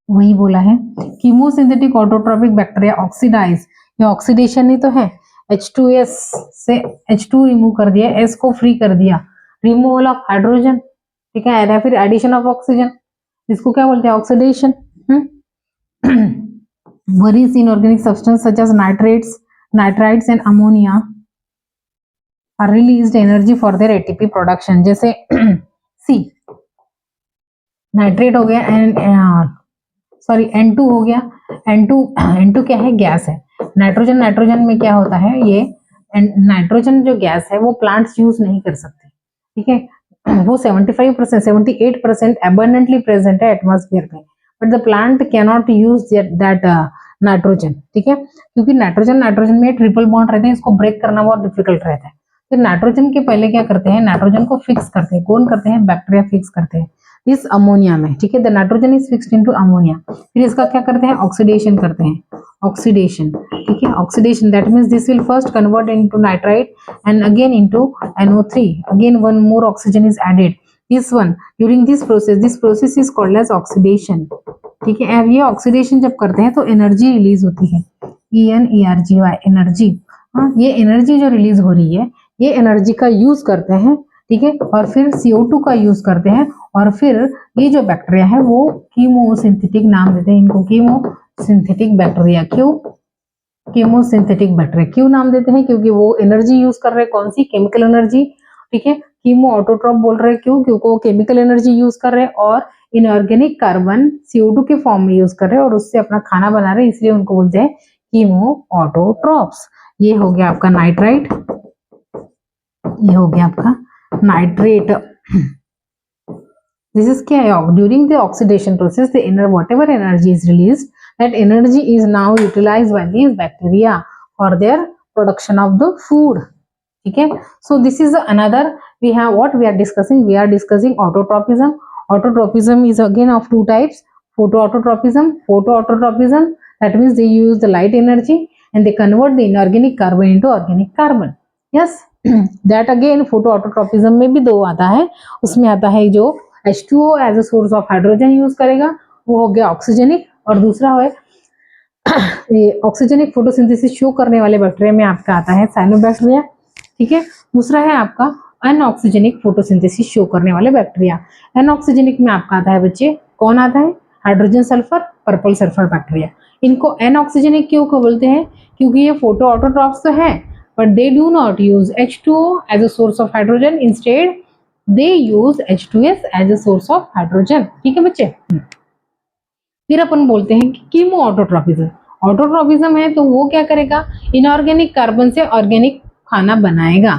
वही बोला है, कीमोसिंथेटिक ऑटोट्रॉफिक बैक्टीरिया ऑक्सीडाइज, ये ऑक्सीडेशन ही तो है, H2S से H2 रिमूव कर दिया, S को फ्री कर दिया, रिमूवल ऑफ हाइड्रोजन, ठीक है, या फिर एडिशन ऑफ ऑक्सीजन, इसको क्या बोलते हैं? Oxidation. Various inorganic substances such as nitrites and ammonia are released energy for their ATP production, जैसे C नाइट्रेट हो गया, सॉरी N2 हो गया, N2 क्या है? गैस है। नाइट्रोजन में क्या होता है? ये नाइट्रोजन जो गैस है वो प्लांट्स यूज नहीं कर सकते, ठीक है, वो 78% abundantly प्रेजेंट है एटमॉस्फेयर में, but the plant can not use that nitrogen, ठीक है, क्योंकि नाइट्रोजन में ट्रिपल बॉन्ड रहते हैं, इसको ब्रेक करना बहुत डिफिकल्ट रहता है। फिर नाइट्रोजन के पहले क्या करते हैं? नाइट्रोजन को फिक्स करते हैं। कौन करते हैं? बैक्टीरिया फिक्स करते हैं इस अमोनिया में, ठीक है, the nitrogen is fixed into ammonia. फिर इसका क्या करते हैं? ऑक्सीडेशन करते हैं, ऑक्सीडेशन, ठीक है, oxidation, that means this will first convert into nitrite and again into NO3, again one more oxygen is added, this one during this process is called as oxidation, ठीक है। अब ये ऑक्सीडेशन जब करते हैं तो एनर्जी रिलीज होती है, ENERGY, एनर्जी। हाँ, ये एनर्जी जो रिलीज हो रही है, ये एनर्जी का यूज करते हैं ठीक है, और फिर CO2 का यूज करते हैं, और फिर ये जो बैक्टीरिया है वो कीमोसिंथेटिक नाम देते हैं इनको, कीमोसिंथेटिक बैक्टीरिया। क्यों कीमोसिंथेटिक बैक्टीरिया क्यों नाम देते हैं? क्योंकि वो एनर्जी यूज कर रहे हैं, कौन सी? Chemical energy. ठीक है, कीमो ऑटोट्रॉप बोल रहे हैं क्यों? क्योंकि वो केमिकल एनर्जी यूज कर रहे हैं और इनऑर्गेनिक कार्बन CO2 के फॉर्म में यूज कर रहे हैं और उससे अपना खाना बना रहे हैं, इसलिए उनको बोलते हैं कीमो ऑटोट्रॉप्स। ये हो गया आपका नाइट्राइट, ये हो गया आपका नाइट्रेट। This is क्या है? During the oxidation process, the inner whatever energy is released, that energy is now utilized by these bacteria for their production of the food. ठीक है, so this is another, we have what we are discussing, we are discussing autotropism. Autotropism is again of two types: photoautotropism, that means they use the light energy and they convert the inorganic carbon into organic carbon. Yes, that again photoautotropism में भी दो आता है, उसमें आता है जो H2O as a source of hydrogen use करेगा, वो हो गया ऑक्सीजनिक, और दूसरा है ये ऑक्सीजनिक फोटोसिंथेसिस शो करने वाले बैक्टीरिया में आपका आता है साइनोबैक्टीरिया। ठीक है, दूसरा है आपका अनऑक्सीजनिक फोटोसिंथेसिस शो करने वाले बैक्टीरिया। अनऑक्सीजनिक में आपका आता है बच्चे, कौन आता है? Hydrogen sulphur, purple sulphur bacteria. इनको अनऑक्सीजनिक क्यों बोलते हैं? क्योंकि ये फोटो ऑटोट्रॉप्स तो है, but they do not use H2O as a source of hydrogen, instead they use H2S as a source of hydrogen. ठीक है बच्चे, फिर अपन बोलते हैं कि कीमो ऑटोट्रॉपिज्म। ऑटोट्रॉपिज्म है तो वो क्या करेगा? इनऑर्गेनिक कार्बन से ऑर्गेनिक खाना बनाएगा,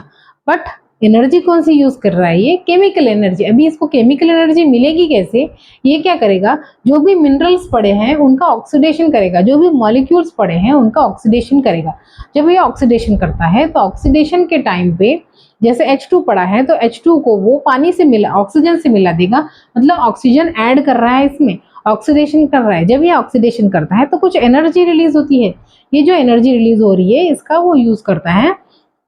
बट एनर्जी कौन सी यूज कर रहा है? ये केमिकल एनर्जी। अभी इसको केमिकल एनर्जी मिलेगी कैसे? ये क्या करेगा? जो भी मिनरल्स पड़े हैं उनका ऑक्सीडेशन करेगा, जो भी मॉलिक्यूल्स पड़े हैं उनका ऑक्सीडेशन करेगा। जब ये ऑक्सीडेशन करता है तो ऑक्सीडेशन के टाइम पे जैसे H2 पड़ा है तो H2 को वो पानी से मिला, ऑक्सीजन से मिला देगा, मतलब ऑक्सीजन ऐड कर रहा है इसमें, ऑक्सीडेशन कर रहा है। जब ये ऑक्सीडेशन करता है तो कुछ एनर्जी रिलीज होती है, ये जो एनर्जी रिलीज हो रही है इसका वो यूज करता है।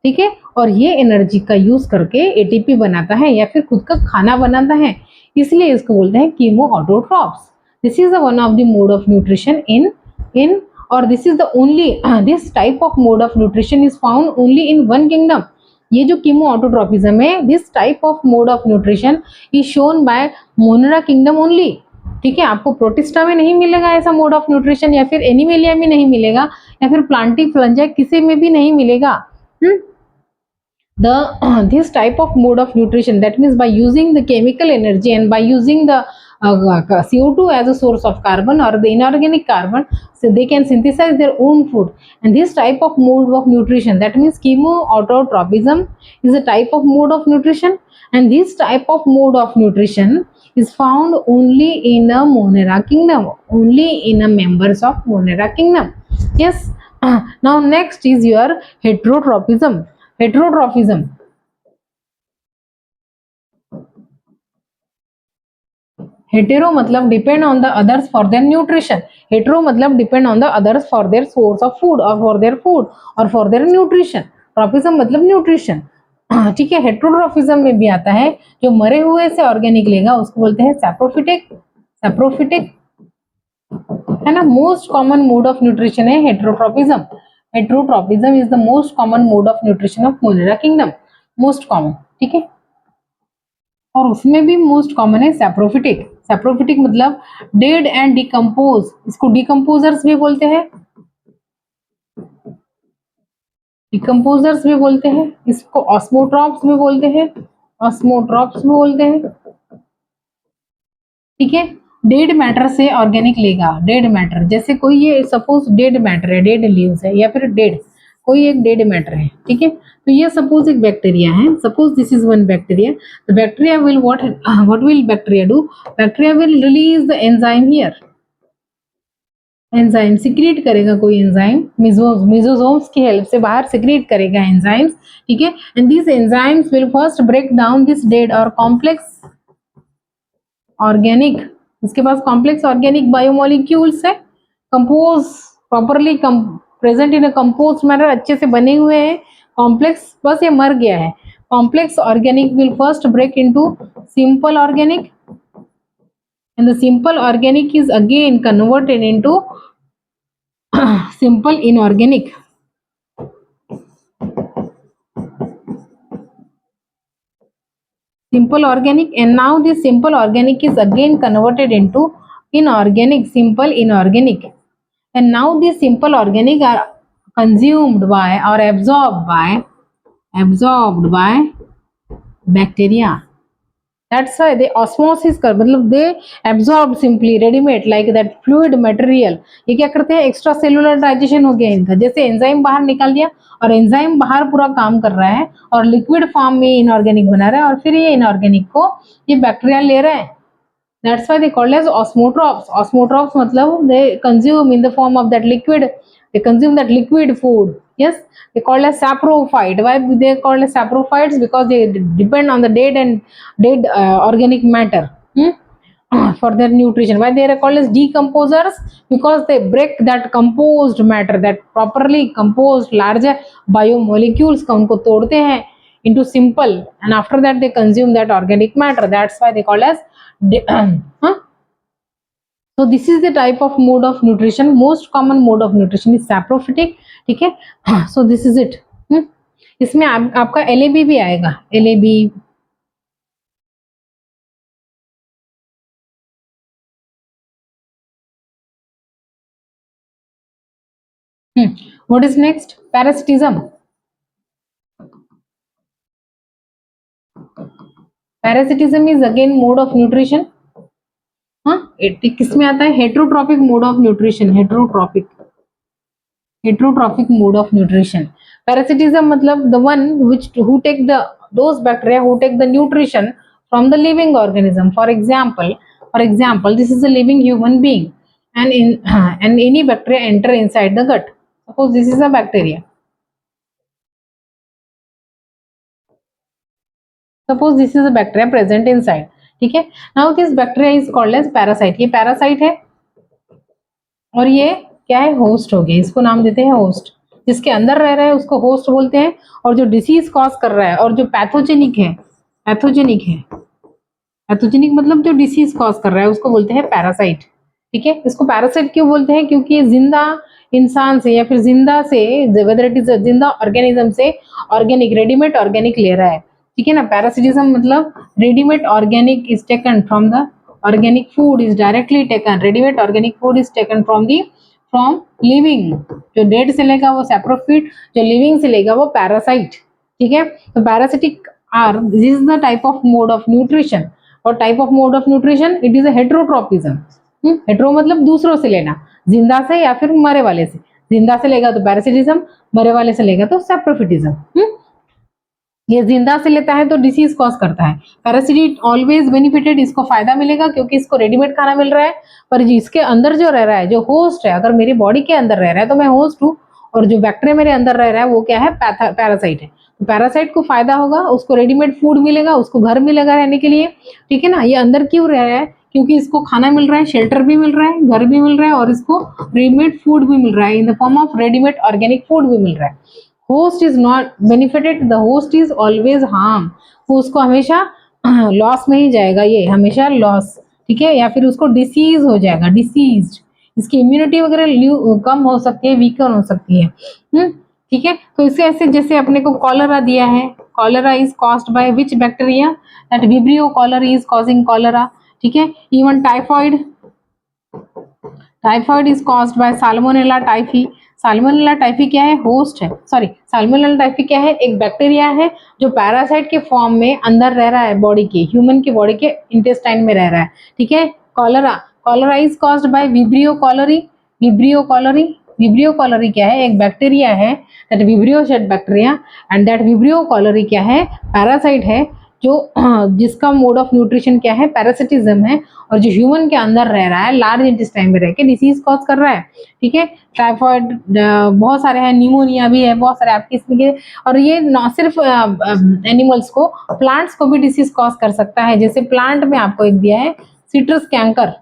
ठीक है, और ये एनर्जी का यूज करके एटीपी बनाता है या फिर खुद का खाना बनाता है, इसलिए इसको बोलते हैं chemo autotrophs. This is one of the mode of nutrition in और this is the only this type of mode of nutrition is found only in one kingdom. ये जो कीमो ऑटोट्रॉपिज्म है, this type of mode of nutrition is shown by Monera kingdom only. ठीक है, आपको protista में नहीं मिलेगा ऐसा मोड ऑफ न्यूट्रिशन, या फिर एनिमेलिया में नहीं मिलेगा, या फिर प्लांटिफ्लंजा किसी में भी नहीं मिलेगा। This type of mode of nutrition, that means by using the chemical energy and by using the CO2 as a source of carbon or the inorganic carbon, so they can synthesize their own food. And this type of mode of nutrition, that means chemoautotropism, is a type of mode of nutrition, and this type of mode of nutrition is found only in a Monera kingdom, only in a members of Monera kingdom. Yes. Now next is your heterotropism. Heterotrophism, hetero मतलब depend on the others for their nutrition, hetero मतलब depend on the others for their source of food और for their food और for their nutrition. Tropism मतलब nutrition. ठीक है, हेट्रोट्रॉफिज्म में भी आता है, जो मरे हुए से ऑर्गेनिक लेगा उसको बोलते हैं सैप्रोफिटिक। सैप्रोफिटिक है ना, most common mode of nutrition है heterotropism. Heterotropism is the most common mode of nutrition of Monera kingdom, most common. ठीक है, और उसमें भी मोस्ट कॉमन है सैप्रोफिटिक। सैप्रोफिटिक मतलब डेड एंड डिकम्पोज, इसको डिकम्पोजर्स भी बोलते हैं, डिकम्पोजर्स भी बोलते हैं, इसको ऑस्मोट्रॉप्स भी बोलते हैं, ऑस्मोट्रॉप्स भी बोलते हैं। ठीक है, डेड मैटर से ऑर्गेनिक लेगा, डेड मैटर, जैसे कोई ये सपोज डेड मैटर है, डेड लीव्स है या फिर डेड कोई एक डेड मैटर है। ठीक है, तो ये सपोज एक बैक्टीरिया है, suppose this is one bacteria, the bacteria will what will bacteria do? Bacteria will release the enzyme here, enzyme secrete करेगा, कोई एंजाइम मिजोसोम्स की हेल्प से बाहर सिक्रीट करेगा एंजाइम्स। ठीक है, and this enzymes will first break down this dead और complex organic, इसके पास कॉम्प्लेक्स ऑर्गेनिक बायोमोलिक्यूल्स है, compose properly present in a compose manner, अच्छे से बने हुए हैं कॉम्प्लेक्स, बस ये मर गया है। Complex organic will first break into simple organic and the simple organic is again converted into simple inorganic. simple organic, and now this simple organic is again converted into inorganic, simple inorganic, and now these simple organic are consumed by or absorbed by bacteria. That's why they osmosis कर मतलब they absorb simply readymade like that fluid material. ये क्या करते हैं, extra cellular digestion हो गया इनका, जैसे एंजाइम बाहर निकाल दिया और एंजाइम बाहर पूरा काम कर रहा है और लिक्विड फॉर्म में इनऑर्गेनिक बना रहा है और फिर ये इनऑर्गेनिक को ये बैक्टीरिया ले रहे हैं. That's why they called as osmotrophs. Osmotrophs matlab they consume in the form of that liquid. They consume that liquid food. Yes, they called as saprophyte. Why they called as saprophytes? Because they depend on the dead organic matter for their nutrition. Why they are called as decomposers? Because they break that composed matter, that properly composed larger biomolecules का उनको तोड़ते हैं into simple, and after that they consume that organic matter. That's why they call as so this is the type of mode of nutrition. Most common mode of nutrition is saprophytic. ठीक है, so this is it. इसमें आपका LAB भी आएगा. LAB what is next? Parasitism. Parasitism is again mode of nutrition. किसमें आता है? Heterotrophic mode of nutrition. Heterotrophic mode of nutrition. Parasitism matlab the one which who take those bacteria who take the nutrition from the living organism. For example, this is a living human being, and and any bacteria enter inside the gut. Suppose this is a bacteria. Suppose this is a bacteria present inside. ठीक है, now this bacteria is called as parasite. ये parasite है और ये क्या है? Host हो गया. इसको नाम देते हैं होस्ट. जिसके अंदर रह रहा है उसको होस्ट बोलते हैं, और जो डिसीज कॉज कर रहा है और जो पैथोजेनिक मतलब जो डिसीज कॉज कर रहा है उसको बोलते हैं पैरासाइट. ठीक है, इसको पैरासाइट क्यों बोलते हैं? क्योंकि ये जिंदा इंसान से या फिर जिंदा से, वेदर इट इज जिंदा ऑर्गेनिज्म से ऑर्गेनिक रेडीमेड ऑर्गेनिक ले रहा है. ठीक है ना. पैरासिटिज्म मतलब readymade organic is taken from the organic food is directly taken. Readymade organic food is taken from living. जो डेड से लेगा वो सैप्रोफिट, जो लिविंग से लेगा वो पैरासाइट. ठीक है, तो parasitic are this is the type of mode of nutrition. और type of mode of nutrition it is a heterotropism. Hetero मतलब दूसरों से लेना, जिंदा से या फिर मरे वाले से. जिंदा से लेगा तो पैरासिटिज्म, मरे वाले से लेगा तो सैप्रोफिटिज्म. ये जिंदा से लेता है तो डिसीज कॉज करता है. पैरासिट ऑलवेज बेनिफिटेड, इसको फायदा मिलेगा क्योंकि इसको रेडीमेड खाना मिल रहा है. पर जिसके अंदर जो रह रहा है, जो होस्ट है, अगर मेरी बॉडी के अंदर रह रहा है तो मैं होस्ट हूँ, और जो बैक्टीरिया मेरे अंदर रह रहा है वो क्या है? पैरासाइट है. तो पैरासाइट को फायदा होगा, उसको रेडीमेड फूड मिलेगा, उसको घर मिलेगा रहने के लिए. ठीक है ना. ये अंदर क्यों रह रहा है? क्योंकि इसको खाना मिल रहा है, शेल्टर भी मिल रहा है, घर भी मिल रहा है, और इसको रेडीमेड फूड भी मिल रहा है in the form of readymade organic food भी मिल रहा है. Host is not benefited, the host is always harm. वो उसको हमेशा लॉस में ही जाएगा, ये हमेशा लॉस. ठीक है, या फिर उसको डिसीज हो जाएगा, डिसीज. इसकी इम्यूनिटी वगैरह कम हो सकती है, वीकर हो सकती है. ठीक है, तो इसे ऐसे जैसे अपने को कॉलरा दिया है. Cholera is caused by which bacteria? That Vibrio cholerae is causing cholera. ठीक है, even typhoid is caused by Salmonella typhi. Salmonella typhi क्या है? होस्ट है. सॉरी, साल्मोनेला टाइफी क्या है? एक बैक्टीरिया है जो पैरासाइट के फॉर्म में अंदर रह रहा है, बॉडी के, ह्यूमन की बॉडी के इंटेस्टाइन में रह रहा है. ठीक है, cholera is caused by Vibrio cholerae. Vibrio cholerae क्या है? एक बैक्टीरिया है, that vibrio shaped bacteria, and that Vibrio cholerae क्या है? पैरासाइट है, जो जिसका मोड ऑफ न्यूट्रिशन क्या है? पैरासिटिज्म है, और जो ह्यूमन के अंदर रह रहा है, लार्ज इंटेस्टाइन में रह के डिसीज कॉज कर रहा है. ठीक है, टाइफॉइड बहुत सारे हैं, निमोनिया भी है, बहुत सारे आपके इसमें के. और ये न सिर्फ एनिमल्स को, प्लांट्स को भी डिसीज कॉज कर सकता है. जैसे प्लांट में आपको एक दिया है सिट्रस कैंकर.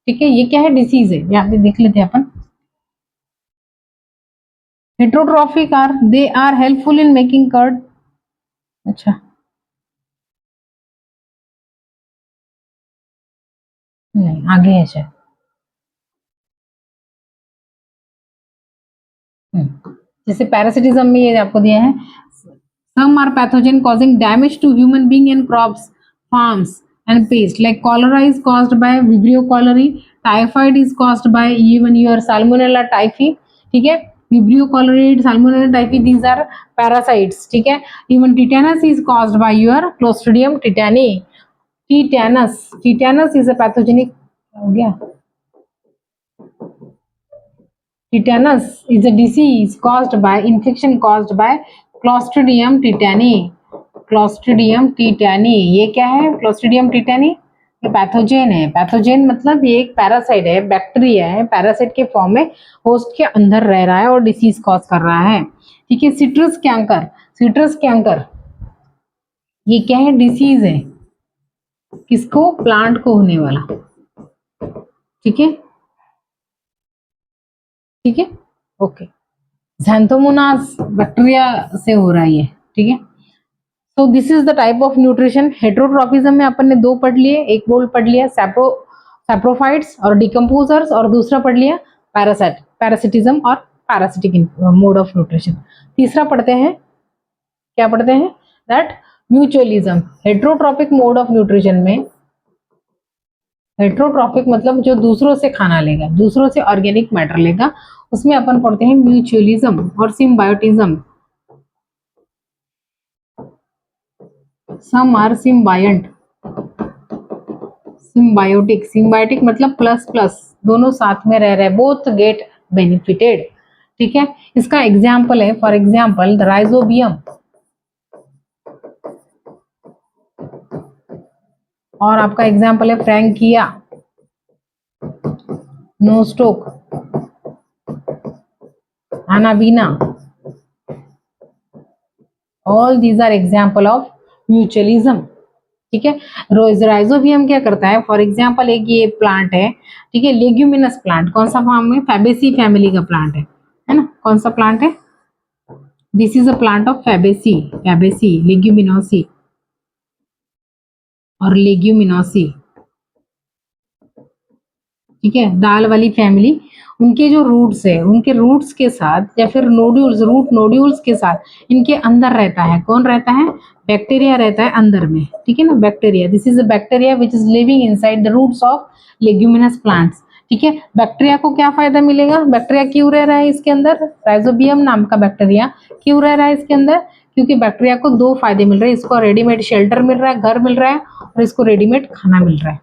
ठीक है, ये क्या है? डिसीज है. यहाँ पे देख लेते हैं अपन. Heterotrophic are they are helpful in making curd. अच्छा, नहीं आगे है शायद. जैसे पैरासिटिज्म में ये आपको दिया है, some are pathogen causing damage to human being and crops, farms and pest, like cholera is caused by vibrio cholerae, typhoid is caused by even your salmonella typhi, ठीक है, vibrio cholerae, salmonella typhi, these are parasites, ठीक है, even tetanus is caused by your clostridium tetani, tetanus is a pathogenic, हो गया, tetanus is a disease caused by infection caused by clostridium tetani, clostridium tetani, ये क्या है clostridium tetani, ये pathogen है, pathogen मतलब ये एक पैरासाइट है, बैक्टीरिया है, पैरासाइट के फॉर्म में होस्ट के अंदर रह रहा है और डिसीज कॉज कर रहा है, ठीक है। सिट्रस कैंकर, सिट्रस कैंकर ये क्या है, डिसीज है, किसको, प्लांट को होने वाला, ठीक है, ठीक है, ओके। ज़ैंथोमोनास बैक्टीरिया से हो रहा है ये, ठीक है। तो this is the type of nutrition. Heterotropism में अपन ने दो पढ़ लिए, एक बोल पढ़ लिया सैप्रोफाइट्स और डिकम्पोजर्स, और दूसरा पढ़ लिया पैरासिटिज्म और पैरासिटिक मोड ऑफ न्यूट्रिशन। तीसरा पढ़ते हैं, क्या पढ़ते हैं, that mutualism. Heterotrophic mode of nutrition में, हेट्रोट्रॉपिक मतलब जो दूसरों से खाना लेगा, दूसरों से ऑर्गेनिक मैटर लेगा, उसमें अपन पढ़ते हैं म्यूचुअलिज्म और सिम्बायोटिज्म। Some are symbiont, symbiotic, symbiotic मतलब प्लस प्लस दोनों साथ में रह रहे, बोथ गेट बेनिफिटेड, ठीक है। इसका एग्जाम्पल है, फॉर एग्जाम्पल राइजोबियम, और आपका एग्जाम्पल है Frankia, Nostoc, Anabaena, all these are example of mutualism, ठीक है। राइजोबियम क्या करता है, फॉर एग्जाम्पल एक ये प्लांट है, ठीक है, लेग्यूमिनस प्लांट, कौन सा फॉर्म में, फैबेसी फैमिली का प्लांट है ना, कौन सा प्लांट है, this is a plant of Fabaceae, Fabaceae Leguminosae और लेग्यूमिनोसी, ठीक है, दाल वाली फैमिली। उनके जो रूट्स है, उनके रूट्स के साथ या फिर नोड्यूल्स, रूट नोड्यूल्स के साथ इनके अंदर रहता है, कौन रहता है, बैक्टीरिया रहता है अंदर में, ठीक है ना, bacteria, this is a bacteria which is living inside the roots of leguminous plants, ठीक है। बैक्टीरिया को क्या फायदा मिलेगा, बैक्टीरिया क्यों रह रहा है इसके अंदर, राइजोबियम नाम का बैक्टीरिया क्यों रह रहा है इसके अंदर, क्योंकि बैक्टीरिया को दो फायदे मिल रहे हैं, इसको रेडीमेड शेल्टर मिल रहा है, घर मिल रहा है, और इसको रेडीमेड खाना मिल रहा है,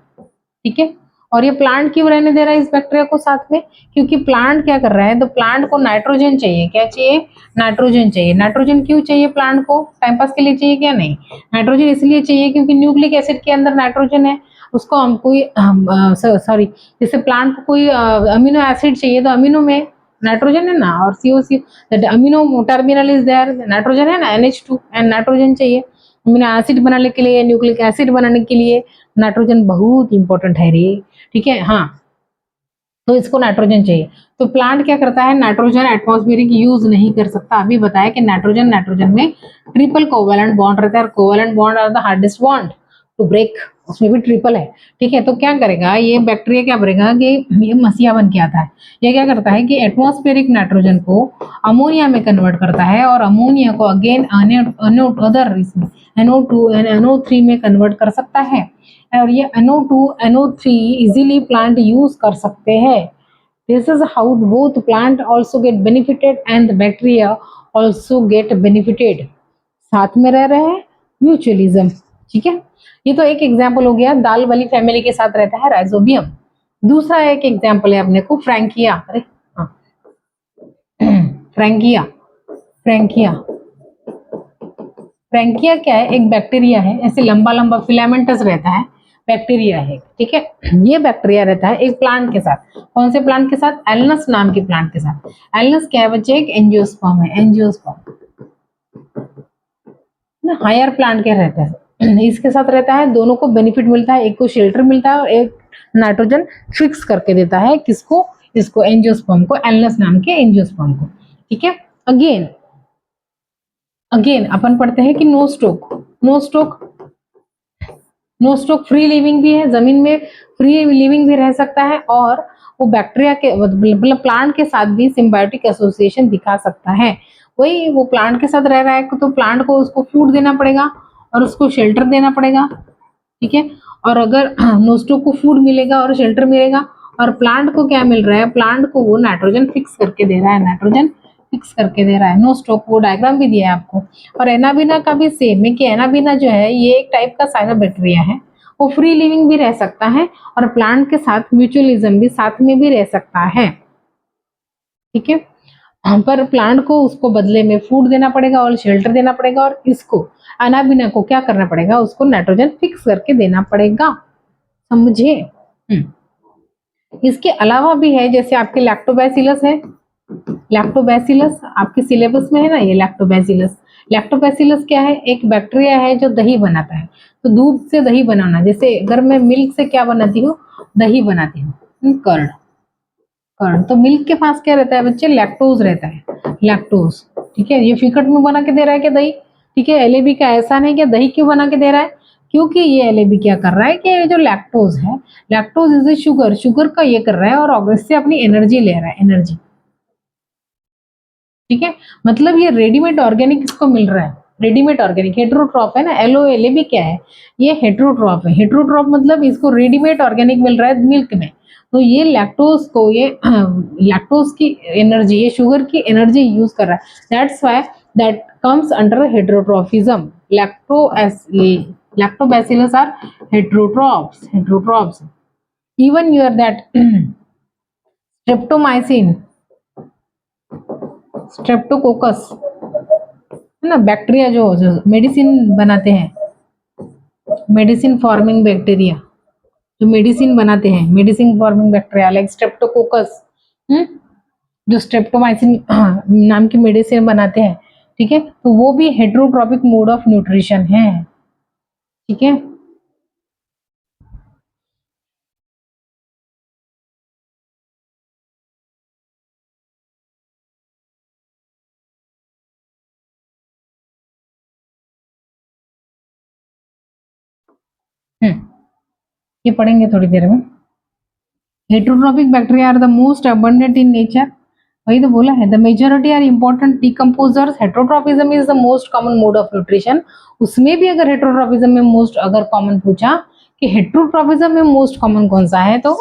ठीक है। और ये प्लांट क्यों रहने दे रहा है इस बैक्टीरिया को साथ में, क्योंकि प्लांट क्या कर रहा है, तो प्लांट को नाइट्रोजन चाहिए, क्या चाहिए, नाइट्रोजन चाहिए। नाइट्रोजन क्यों चाहिए प्लांट को, टाइम पास के लिए चाहिए क्या, नहीं, नाइट्रोजन इसलिए चाहिए क्योंकि न्यूक्लिक एसिड के अंदर नाइट्रोजन है, उसको हम कोई सॉरी, जैसे प्लांट को कोई अमीनो एसिड चाहिए तो अमीनो में नाइट्रोजन है ना, और COC that amino terminal is there, nitrogen है ना, NH2 एंड नाइट्रोजन चाहिए अमीनो एसिड बनाने के लिए, न्यूक्लिक एसिड बनाने के लिए नाइट्रोजन बहुत इंपॉर्टेंट है रे, ठीक है, हाँ, तो इसको नाइट्रोजन चाहिए। तो प्लांट क्या करता है, नाइट्रोजन एटमॉस्फेरिक यूज नहीं कर सकता, अभी बताया कि नाइट्रोजन में ट्रिपल कोवेलेंट बॉन्ड रहता है, और covalent bond are the hardest bond to break, उसमें भी ट्रिपल है, ठीक है। तो क्या करेगा ये बैक्टीरिया, क्या करेगा कि ये मसीहा बन के आता है, ये क्या करता है कि एटमॉस्फेरिक नाइट्रोजन को अमोनिया में कन्वर्ट करता है, और अमोनिया को again other NO2 and NO3 में कन्वर्ट कर सकता है, और ये NO2 NO3 easily plant use कर सकते हैं। This is how both plant also get benefited and the bacteria also get benefited, साथ में रह रहे हैं, म्यूचुअलिज्म, ठीक है। ये तो एक एग्जाम्पल हो गया, दाल वाली फैमिली के साथ रहता है राइजोबियम। दूसरा एक एग्जाम्पल है अपने को फ्रैंकिया, अरे हाँ फ्रैंकिया, फ्रैंकिया, फ्रैंकिया क्या है, एक बैक्टीरिया है, ऐसे लंबा लंबा फिलामेंटस रहता है, बैक्टीरिया है, ठीक है। ये बैक्टीरिया रहता है एक प्लांट के साथ, कौन से प्लांट के साथ, एलनस नाम के प्लांट के साथ। एलनस क्या है बच्चे, एक एंजियोस्पर्म है, एंजियोस्पर्म ना, हायर प्लांट के रहता है, इसके साथ रहता है, दोनों को बेनिफिट मिलता है, एक को शेल्टर मिलता है और एक नाइट्रोजन फिक्स करके देता है, किसको, इसको एंजियोस्पर्म को, एलनस नाम के एंजियोस्पर्म को, ठीक है। अगेन अगेन अपन पढ़ते हैं कि नो स्टोक फ्री लिविंग भी है, जमीन में फ्री लिविंग भी रह सकता है और वो बैक्टीरिया के मतलब प्लांट के साथ भी सिम्बायोटिक एसोसिएशन दिखा सकता है। वही वो प्लांट के साथ रह रहा है तो प्लांट को उसको फूड देना पड़ेगा और उसको शेल्टर देना पड़ेगा, ठीक है। और अगर नोस्टोक को फूड मिलेगा और शेल्टर मिलेगा और प्लांट को क्या मिल रहा है, प्लांट को वो नाइट्रोजन फिक्स करके दे रहा है, नाइट्रोजन फिक्स करके दे रहा है। नोस्टोक वो डायग्राम भी दिया है आपको। और एनाबीना का भी सेम है कि एनाबीना जो है ये एक टाइप का साइनोबैक्टीरिया है, वो फ्री लिविंग भी रह सकता है और प्लांट के साथ म्यूचुअलिज्म भी साथ में भी रह सकता है, ठीक है। पर प्लांट को उसको बदले में फूड देना पड़ेगा और शेल्टर देना पड़ेगा और इसको अनाबिना को क्या करना पड़ेगा, उसको नाइट्रोजन फिक्स करके देना पड़ेगा, समझे। इसके अलावा भी है, जैसे आपके लैक्टोबैसिलस है, लैक्टोबैसिलस आपके सिलेबस में है ना, ये लैक्टोबैसिलस। लैक्टोबैसिलस क्या है, एक बैक्टीरिया है जो दही बनाता है। तो दूध से दही बनाना, जैसे अगर मैं मिल्क से क्या बनाती हूँ, दही बनाती हूँ, कर्ड। कर्ड तो मिल्क के पास क्या रहता है बच्चे, लैक्टोज रहता है, लैक्टोज, ठीक है। ये फिकट में बना के दे रहा है क्या दही, ठीक है। एलएबी का ऐसा नहीं कि दही क्यों बना के दे रहा है, क्योंकि ये एलएबी क्या कर रहा है कि ये जो लैक्टोज है, lactose is a sugar, sugar का ये कर रहा है और इससे अपनी एनर्जी ले रहा है, एनर्जी, ठीक है। मतलब ये रेडीमेड ऑर्गेनिक इसको मिल रहा है, रेडीमेड ऑर्गेनिक, हेट्रोट्रॉफ है ना, एलओएलए क्या है, ये हेट्रोट्रॉफ है। हेट्रोट्रॉफ मतलब इसको रेडीमेड ऑर्गेनिक मिल रहा है मिल्क में। तो ये लैक्टोज को, ये लैक्टोज की एनर्जी, ये शुगर की एनर्जी यूज कर रहा है। That's why that comes under heterotrophism. Lactobacillus are heterotrophs, heterotrophs. Even your that streptomycin, streptococcus है ना, बैक्टीरिया जो मेडिसिन बनाते हैं, मेडिसिन फॉर्मिंग बैक्टीरिया, जो मेडिसिन बनाते हैं, medicine forming bacteria like streptococcus, जो स्ट्रेप्टोमाइसिन नाम की मेडिसिन बनाते हैं, ठीक है। तो वो भी हेट्रोट्रॉपिक मोड ऑफ न्यूट्रिशन है, ठीक है। ये पढ़ेंगे थोड़ी देर में। Heterotropic bacteria are the most abundant in nature, वही तो बोला है, the majority are important decomposers. Heterotropism is the most common mode of nutrition. उसमें भी अगर हेट्रोट्रॉपिज्म में मोस्ट अगर कॉमन पूछा कि हेट्रोट्रॉपिज्म में मोस्ट कॉमन कौन सा है, तो